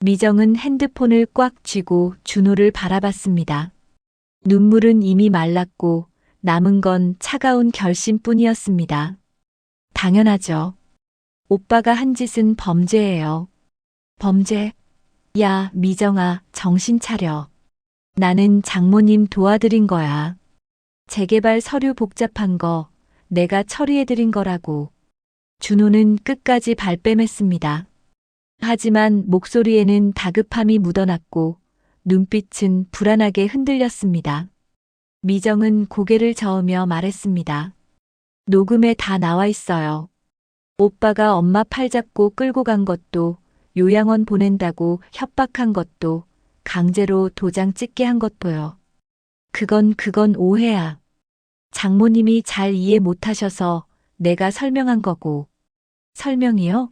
미정은 핸드폰을 꽉 쥐고 준호를 바라봤습니다. 눈물은 이미 말랐고 남은 건 차가운 결심뿐이었습니다. 당연하죠. 오빠가 한 짓은 범죄예요. 범죄? 야, 미정아, 정신 차려. 나는 장모님 도와드린 거야. 재개발 서류 복잡한 거 내가 처리해드린 거라고. 준호는 끝까지 발뺌했습니다. 하지만 목소리에는 다급함이 묻어났고 눈빛은 불안하게 흔들렸습니다. 미정은 고개를 저으며 말했습니다. 녹음에 다 나와 있어요. 오빠가 엄마 팔 잡고 끌고 간 것도, 요양원 보낸다고 협박한 것도, 강제로 도장 찍게 한 것도요. 그건 오해야. 장모님이 잘 이해 못하셔서 내가 설명한 거고. 설명이요?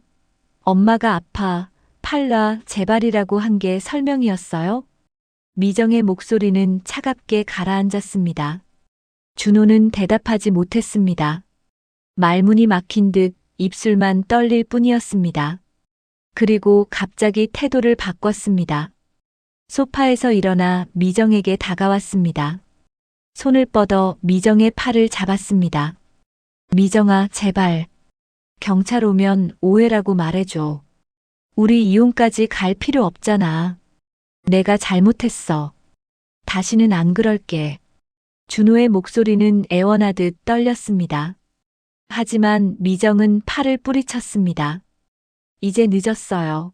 엄마가 아파, 팔라, 제발이라고 한 게 설명이었어요? 미정의 목소리는 차갑게 가라앉았습니다. 준호는 대답하지 못했습니다. 말문이 막힌 듯 입술만 떨릴 뿐이었습니다. 그리고 갑자기 태도를 바꿨습니다. 소파에서 일어나 미정에게 다가왔습니다. 손을 뻗어 미정의 팔을 잡았습니다. 미정아, 제발. 경찰 오면 오해라고 말해줘. 우리 이혼까지 갈 필요 없잖아. 내가 잘못했어. 다시는 안 그럴게. 준호의 목소리는 애원하듯 떨렸습니다. 하지만 미정은 팔을 뿌리쳤습니다. 이제 늦었어요.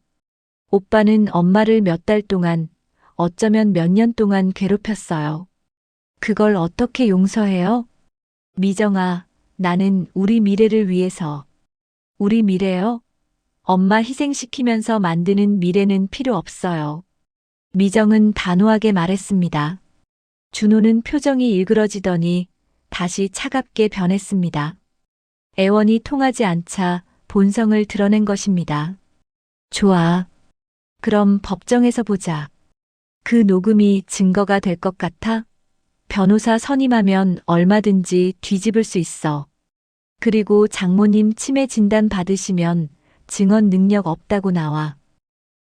오빠는 엄마를 몇 달 동안, 어쩌면 몇 년 동안 괴롭혔어요. 그걸 어떻게 용서해요? 미정아, 나는 우리 미래를 위해서. 우리 미래요? 엄마 희생시키면서 만드는 미래는 필요 없어요. 미정은 단호하게 말했습니다. 준호는 표정이 일그러지더니 다시 차갑게 변했습니다. 애원이 통하지 않자 본성을 드러낸 것입니다. 좋아. 그럼 법정에서 보자. 그 녹음이 증거가 될 것 같아? 변호사 선임하면 얼마든지 뒤집을 수 있어. 그리고 장모님 치매 진단 받으시면 증언 능력 없다고 나와.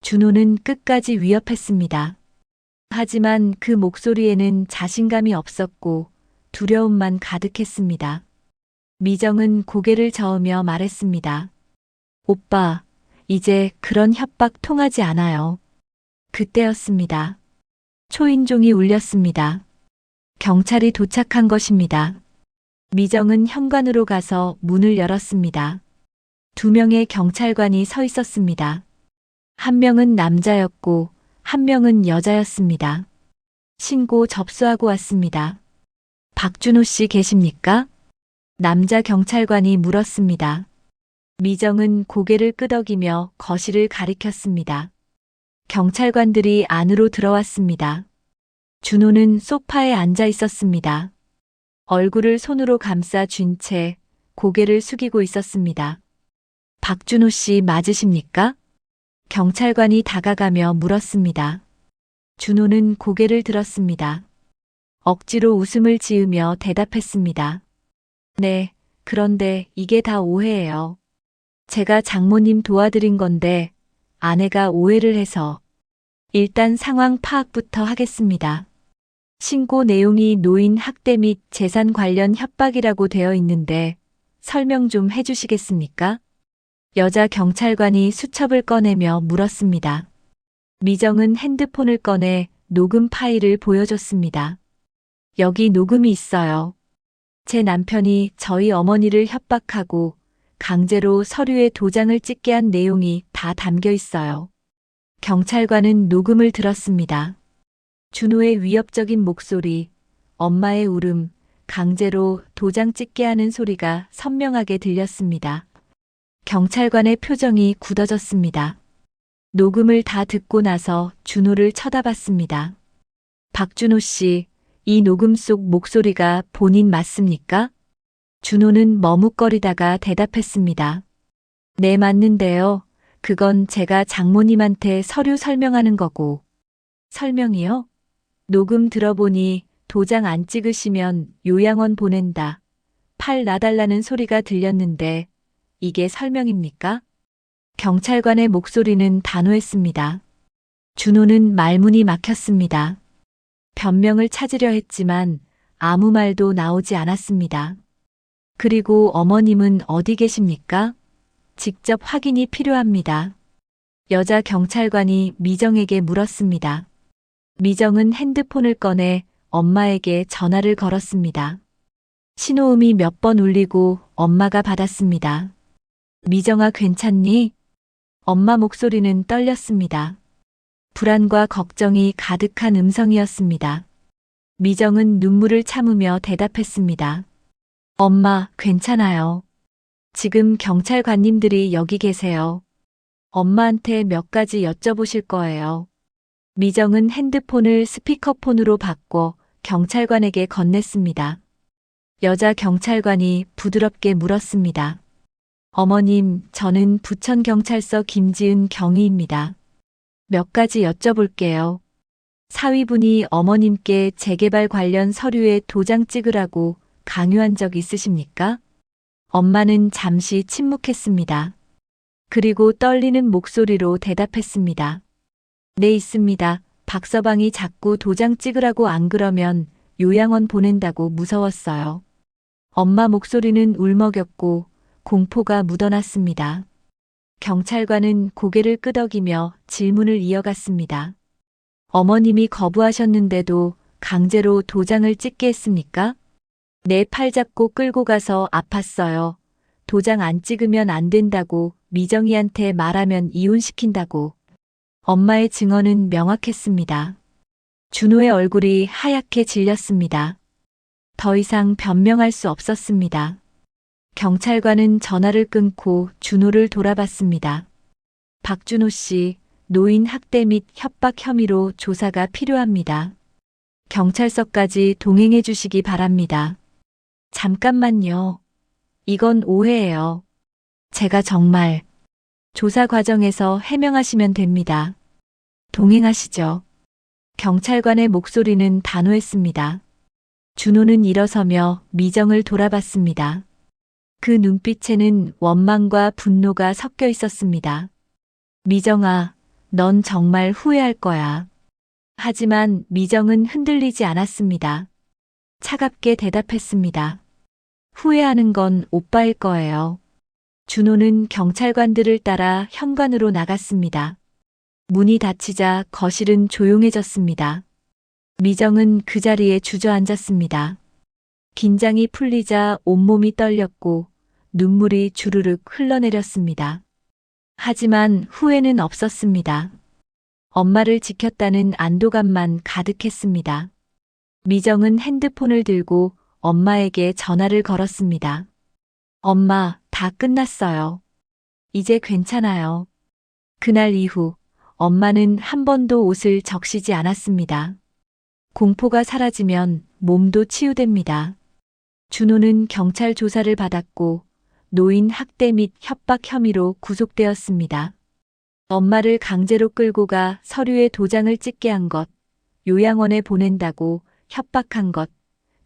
준호는 끝까지 위협했습니다. 하지만 그 목소리에는 자신감이 없었고 두려움만 가득했습니다. 미정은 고개를 저으며 말했습니다. 오빠, 이제 그런 협박 통하지 않아요. 그때였습니다. 초인종이 울렸습니다. 경찰이 도착한 것입니다. 미정은 현관으로 가서 문을 열었습니다. 2명의 경찰관이 서 있었습니다. 한 명은 남자였고 한 명은 여자였습니다. 신고 접수하고 왔습니다. 박준호 씨 계십니까? 남자 경찰관이 물었습니다. 미정은 고개를 끄덕이며 거실을 가리켰습니다. 경찰관들이 안으로 들어왔습니다. 준호는 소파에 앉아 있었습니다. 얼굴을 손으로 감싸 쥔 채 고개를 숙이고 있었습니다. 박준호 씨 맞으십니까? 경찰관이 다가가며 물었습니다. 준호는 고개를 들었습니다. 억지로 웃음을 지으며 대답했습니다. 네, 그런데 이게 다 오해예요. 제가 장모님 도와드린 건데 아내가 오해를 해서. 일단 상황 파악부터 하겠습니다. 신고 내용이 노인 학대 및 재산 관련 협박이라고 되어 있는데 설명 좀 해주시겠습니까? 여자 경찰관이 수첩을 꺼내며 물었습니다. 미정은 핸드폰을 꺼내 녹음 파일을 보여줬습니다. 여기 녹음이 있어요. 제 남편이 저희 어머니를 협박하고 강제로 서류에 도장을 찍게 한 내용이 다 담겨 있어요. 경찰관은 녹음을 들었습니다. 준호의 위협적인 목소리, 엄마의 울음, 강제로 도장 찍게 하는 소리가 선명하게 들렸습니다. 경찰관의 표정이 굳어졌습니다. 녹음을 다 듣고 나서 준호를 쳐다봤습니다. 박준호 씨, 이 녹음 속 목소리가 본인 맞습니까? 준호는 머뭇거리다가 대답했습니다. 네, 맞는데요. 그건 제가 장모님한테 서류 설명하는 거고. 설명이요? 녹음 들어보니 도장 안 찍으시면 요양원 보낸다. 팔 놔달라는 소리가 들렸는데 이게 설명입니까? 경찰관의 목소리는 단호했습니다. 준호는 말문이 막혔습니다. 변명을 찾으려 했지만 아무 말도 나오지 않았습니다. 그리고 어머님은 어디 계십니까? 직접 확인이 필요합니다. 여자 경찰관이 미정에게 물었습니다. 미정은 핸드폰을 꺼내 엄마에게 전화를 걸었습니다. 신호음이 몇 번 울리고 엄마가 받았습니다. 미정아, 괜찮니? 엄마 목소리는 떨렸습니다. 불안과 걱정이 가득한 음성이었습니다. 미정은 눈물을 참으며 대답했습니다. 엄마, 괜찮아요. 지금 경찰관님들이 여기 계세요. 엄마한테 몇 가지 여쭤보실 거예요. 미정은 핸드폰을 스피커폰으로 바꿔 경찰관에게 건넸습니다. 여자 경찰관이 부드럽게 물었습니다. 어머님, 저는 부천경찰서 김지은 경위입니다. 몇 가지 여쭤볼게요. 사위분이 어머님께 재개발 관련 서류에 도장 찍으라고 강요한 적 있으십니까? 엄마는 잠시 침묵했습니다. 그리고 떨리는 목소리로 대답했습니다. 네, 있습니다. 박서방이 자꾸 도장 찍으라고 안 그러면 요양원 보낸다고 무서웠어요. 엄마 목소리는 울먹였고 공포가 묻어났습니다. 경찰관은 고개를 끄덕이며 질문을 이어갔습니다. 어머님이 거부하셨는데도 강제로 도장을 찍게 했습니까? 내 팔 잡고 끌고 가서 아팠어요. 도장 안 찍으면 안 된다고, 미정이한테 말하면 이혼시킨다고. 엄마의 증언은 명확했습니다. 준호의 얼굴이 하얗게 질렸습니다. 더 이상 변명할 수 없었습니다. 경찰관은 전화를 끊고 준호를 돌아봤습니다. 박준호 씨, 노인 학대 및 협박 혐의로 조사가 필요합니다. 경찰서까지 동행해 주시기 바랍니다. 잠깐만요. 이건 오해예요. 제가 정말 조사 과정에서 해명하시면 됩니다. 동행하시죠. 경찰관의 목소리는 단호했습니다. 준호는 일어서며 미정을 돌아봤습니다. 그 눈빛에는 원망과 분노가 섞여 있었습니다. 미정아, 넌 정말 후회할 거야. 하지만 미정은 흔들리지 않았습니다. 차갑게 대답했습니다. 후회하는 건 오빠일 거예요. 준호는 경찰관들을 따라 현관으로 나갔습니다. 문이 닫히자 거실은 조용해졌습니다. 미정은 그 자리에 주저앉았습니다. 긴장이 풀리자 온몸이 떨렸고 눈물이 주르륵 흘러내렸습니다. 하지만 후회는 없었습니다. 엄마를 지켰다는 안도감만 가득했습니다. 미정은 핸드폰을 들고 엄마에게 전화를 걸었습니다. 엄마, 다 끝났어요. 이제 괜찮아요. 그날 이후 엄마는 한 번도 옷을 적시지 않았습니다. 공포가 사라지면 몸도 치유됩니다. 준호는 경찰 조사를 받았고 노인 학대 및 협박 혐의로 구속되었습니다. 엄마를 강제로 끌고 가 서류에 도장을 찍게 한 것, 요양원에 보낸다고 협박한 것,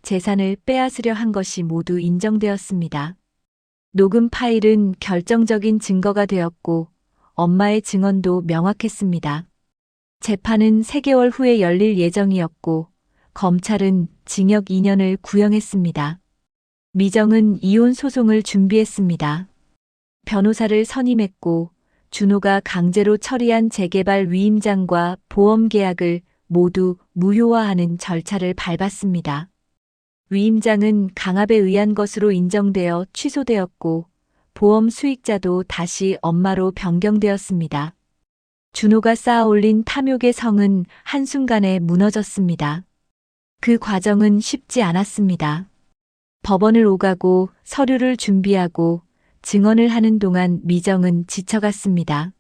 재산을 빼앗으려 한 것이 모두 인정되었습니다. 녹음 파일은 결정적인 증거가 되었고 엄마의 증언도 명확했습니다. 재판은 3개월 후에 열릴 예정이었고 검찰은 징역 2년을 구형했습니다. 미정은 이혼 소송을 준비했습니다. 변호사를 선임했고 준호가 강제로 처리한 재개발 위임장과 보험 계약을 모두 무효화하는 절차를 밟았습니다. 위임장은 강압에 의한 것으로 인정되어 취소되었고 보험 수익자도 다시 엄마로 변경되었습니다. 준호가 쌓아올린 탐욕의 성은 한순간에 무너졌습니다. 그 과정은 쉽지 않았습니다. 법원을 오가고 서류를 준비하고 증언을 하는 동안 미정은 지쳐갔습니다.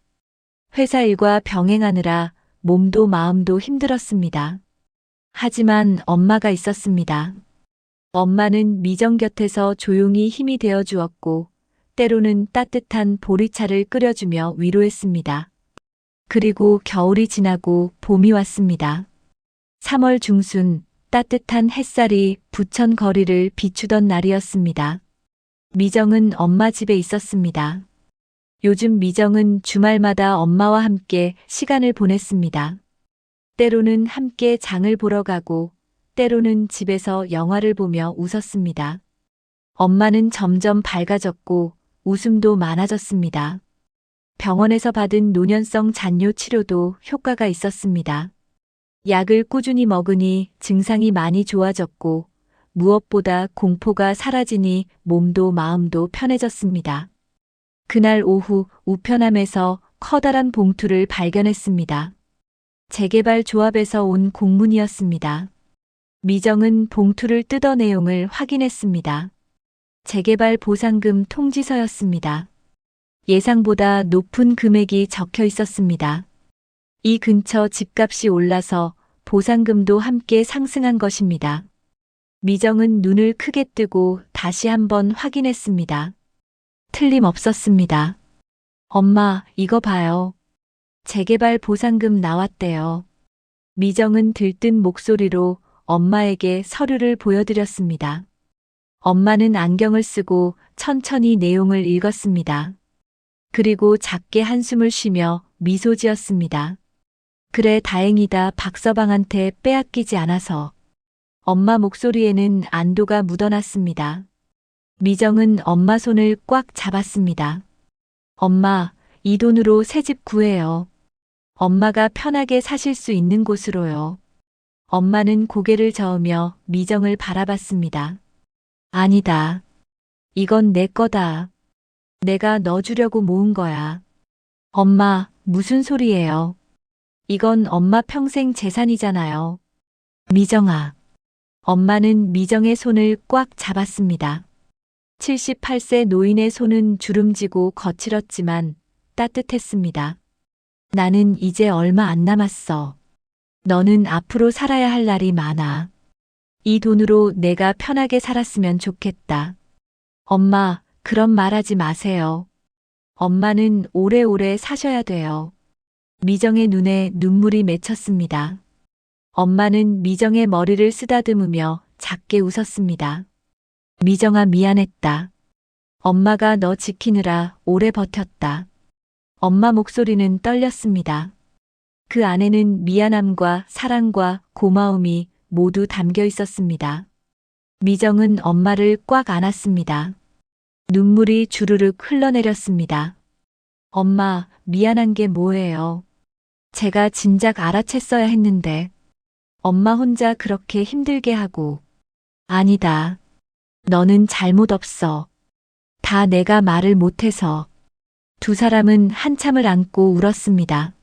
회사 일과 병행하느라 몸도 마음도 힘들었습니다. 하지만 엄마가 있었습니다. 엄마는 미정 곁에서 조용히 힘이 되어 주었고 때로는 따뜻한 보리차를 끓여주며 위로했습니다. 그리고 겨울이 지나고 봄이 왔습니다. 3월 중순 따뜻한 햇살이 부천 거리를 비추던 날이었습니다. 미정은 엄마 집에 있었습니다. 요즘 미정은 주말마다 엄마와 함께 시간을 보냈습니다. 때로는 함께 장을 보러 가고 때로는 집에서 영화를 보며 웃었습니다. 엄마는 점점 밝아졌고 웃음도 많아졌습니다. 병원에서 받은 노년성 잔뇨 치료도 효과가 있었습니다. 약을 꾸준히 먹으니 증상이 많이 좋아졌고 무엇보다 공포가 사라지니 몸도 마음도 편해졌습니다. 그날 오후 우편함에서 커다란 봉투를 발견했습니다. 재개발 조합에서 온 공문이었습니다. 미정은 봉투를 뜯어 내용을 확인했습니다. 재개발 보상금 통지서였습니다. 예상보다 높은 금액이 적혀 있었습니다. 이 근처 집값이 올라서 보상금도 함께 상승한 것입니다. 미정은 눈을 크게 뜨고 다시 한번 확인했습니다. 틀림없었습니다. 엄마, 이거 봐요. 재개발 보상금 나왔대요. 미정은 들뜬 목소리로 엄마에게 서류를 보여드렸습니다. 엄마는 안경을 쓰고 천천히 내용을 읽었습니다. 그리고 작게 한숨을 쉬며 미소 지었습니다. 그래, 다행이다. 박서방한테 빼앗기지 않아서. 엄마 목소리에는 안도가 묻어났습니다. 미정은 엄마 손을 꽉 잡았습니다. 엄마, 이 돈으로 새 집 구해요. 엄마가 편하게 사실 수 있는 곳으로요. 엄마는 고개를 저으며 미정을 바라봤습니다. 아니다. 이건 내 거다. 내가 너 주려고 모은 거야. 엄마, 무슨 소리예요? 이건 엄마 평생 재산이잖아요. 미정아. 엄마는 미정의 손을 꽉 잡았습니다. 78세 노인의 손은 주름지고 거칠었지만 따뜻했습니다. 나는 이제 얼마 안 남았어. 너는 앞으로 살아야 할 날이 많아. 이 돈으로 내가 편하게 살았으면 좋겠다. 엄마, 그런 말 하지 마세요. 엄마는 오래오래 사셔야 돼요. 미정의 눈에 눈물이 맺혔습니다. 엄마는 미정의 머리를 쓰다듬으며 작게 웃었습니다. 미정아, 미안했다. 엄마가 너 지키느라 오래 버텼다. 엄마 목소리는 떨렸습니다. 그 안에는 미안함과 사랑과 고마움이 모두 담겨 있었습니다. 미정은 엄마를 꽉 안았습니다. 눈물이 주르륵 흘러내렸습니다. 엄마, 미안한 게 뭐예요? 제가 진작 알아챘어야 했는데. 엄마 혼자 그렇게 힘들게 하고. 아니다. 너는 잘못 없어. 다 내가 말을 못해서. 두 사람은 한참을 안고 울었습니다.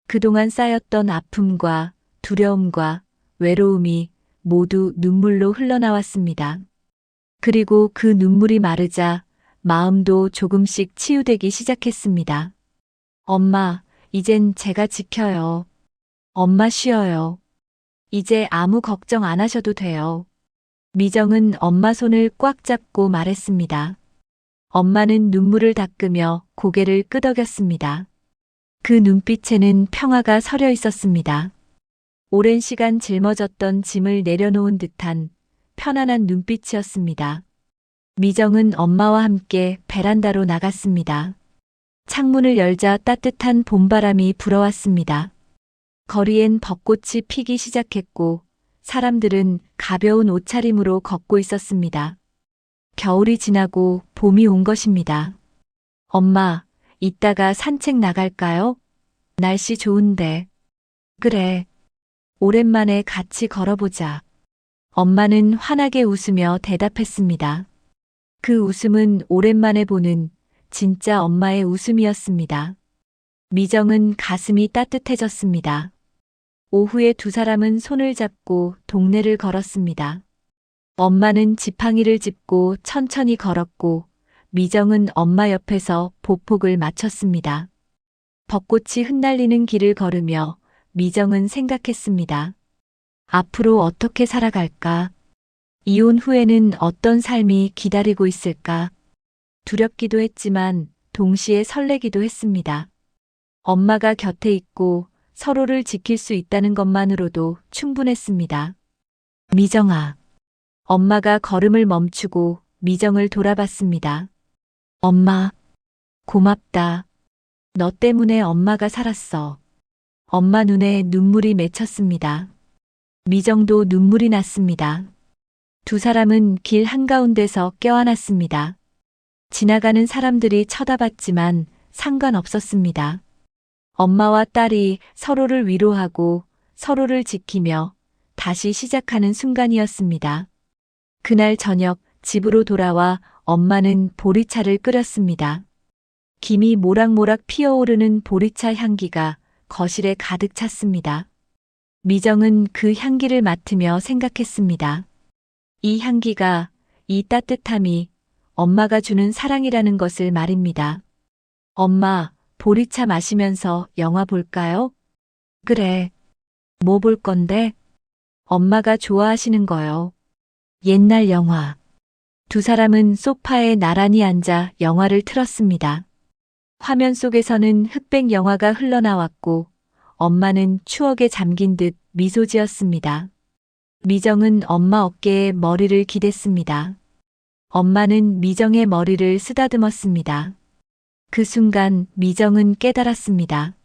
그동안 쌓였던 아픔과 두려움과 외로움이 모두 눈물로 흘러나왔습니다. 그리고 그 눈물이 마르자 마음도 조금씩 치유되기 시작했습니다. 엄마, 이젠 제가 지켜요. 엄마 쉬어요. 이제 아무 걱정 안 하셔도 돼요. 미정은 엄마 손을 꽉 잡고 말했습니다. 엄마는 눈물을 닦으며 고개를 끄덕였습니다. 그 눈빛에는 평화가 서려 있었습니다. 오랜 시간 짊어졌던 짐을 내려놓은 듯한 편안한 눈빛이었습니다. 미정은 엄마와 함께 베란다로 나갔습니다. 창문을 열자 따뜻한 봄바람이 불어왔습니다. 거리엔 벚꽃이 피기 시작했고 사람들은 가벼운 옷차림으로 걷고 있었습니다. 겨울이 지나고 봄이 온 것입니다. 엄마, 이따가 산책 나갈까요? 날씨 좋은데. 그래. 오랜만에 같이 걸어보자. 엄마는 환하게 웃으며 대답했습니다. 그 웃음은 오랜만에 보는 진짜 엄마의 웃음이었습니다. 미정은 가슴이 따뜻해졌습니다. 오후에 두 사람은 손을 잡고 동네를 걸었습니다. 엄마는 지팡이를 짚고 천천히 걸었고 미정은 엄마 옆에서 보폭을 맞췄습니다. 벚꽃이 흩날리는 길을 걸으며 미정은 생각했습니다. 앞으로 어떻게 살아갈까? 이혼 후에는 어떤 삶이 기다리고 있을까? 두렵기도 했지만 동시에 설레기도 했습니다. 엄마가 곁에 있고 서로를 지킬 수 있다는 것만으로도 충분했습니다. 미정아. 엄마가 걸음을 멈추고 미정을 돌아봤습니다. 엄마, 고맙다. 너 때문에 엄마가 살았어. 엄마 눈에 눈물이 맺혔습니다. 미정도 눈물이 났습니다. 두 사람은 길 한가운데서 껴안았습니다. 지나가는 사람들이 쳐다봤지만 상관없었습니다. 엄마와 딸이 서로를 위로하고 서로를 지키며 다시 시작하는 순간이었습니다. 그날 저녁 집으로 돌아와 엄마는 보리차를 끓였습니다. 김이 모락모락 피어오르는 보리차 향기가 거실에 가득 찼습니다. 미정은 그 향기를 맡으며 생각했습니다. 이 향기가, 이 따뜻함이 엄마가 주는 사랑이라는 것을 말입니다. 엄마, 보리차 마시면서 영화 볼까요? 그래. 뭐 볼 건데? 엄마가 좋아하시는 거요. 옛날 영화. 두 사람은 소파에 나란히 앉아 영화를 틀었습니다. 화면 속에서는 흑백 영화가 흘러나왔고 엄마는 추억에 잠긴 듯 미소 지었습니다. 미정은 엄마 어깨에 머리를 기댔습니다. 엄마는 미정의 머리를 쓰다듬었습니다. 그 순간 미정은 깨달았습니다.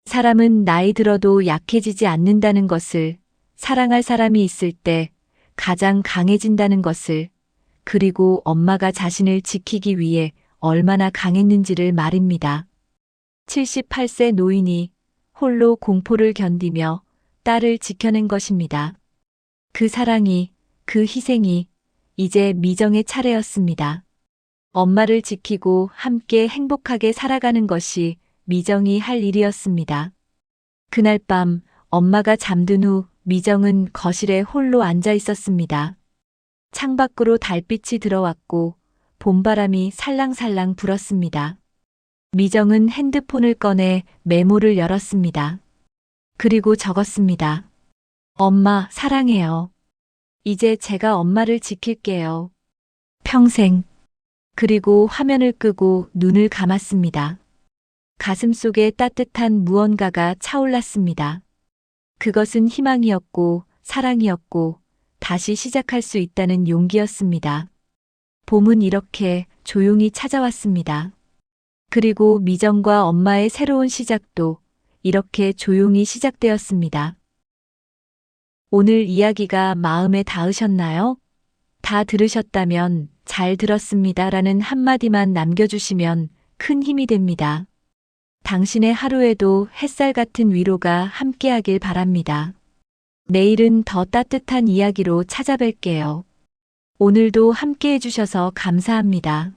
사람은 나이 들어도 약해지지 않는다는 것을, 사랑할 사람이 있을 때 가장 강해진다는 것을, 그리고 엄마가 자신을 지키기 위해 얼마나 강했는지를 말입니다. 78세 노인이 홀로 공포를 견디며 딸을 지켜낸 것입니다. 그 사랑이, 그 희생이 이제 미정의 차례였습니다. 엄마를 지키고 함께 행복하게 살아가는 것이 미정이 할 일이었습니다. 그날 밤 엄마가 잠든 후 미정은 거실에 홀로 앉아 있었습니다. 창밖으로 달빛이 들어왔고 봄바람이 살랑살랑 불었습니다. 미정은 핸드폰을 꺼내 메모를 열었습니다. 그리고 적었습니다. 엄마, 사랑해요. 이제 제가 엄마를 지킬게요. 평생. 그리고 화면을 끄고 눈을 감았습니다. 가슴속에 따뜻한 무언가가 차올랐습니다. 그것은 희망이었고 사랑이었고 다시 시작할 수 있다는 용기였습니다. 봄은 이렇게 조용히 찾아왔습니다. 그리고 미정과 엄마의 새로운 시작도 이렇게 조용히 시작되었습니다. 오늘 이야기가 마음에 닿으셨나요? 다 들으셨다면 잘 들었습니다라는 한마디만 남겨주시면 큰 힘이 됩니다. 당신의 하루에도 햇살 같은 위로가 함께하길 바랍니다. 내일은 더 따뜻한 이야기로 찾아뵐게요. 오늘도 함께해 주셔서 감사합니다.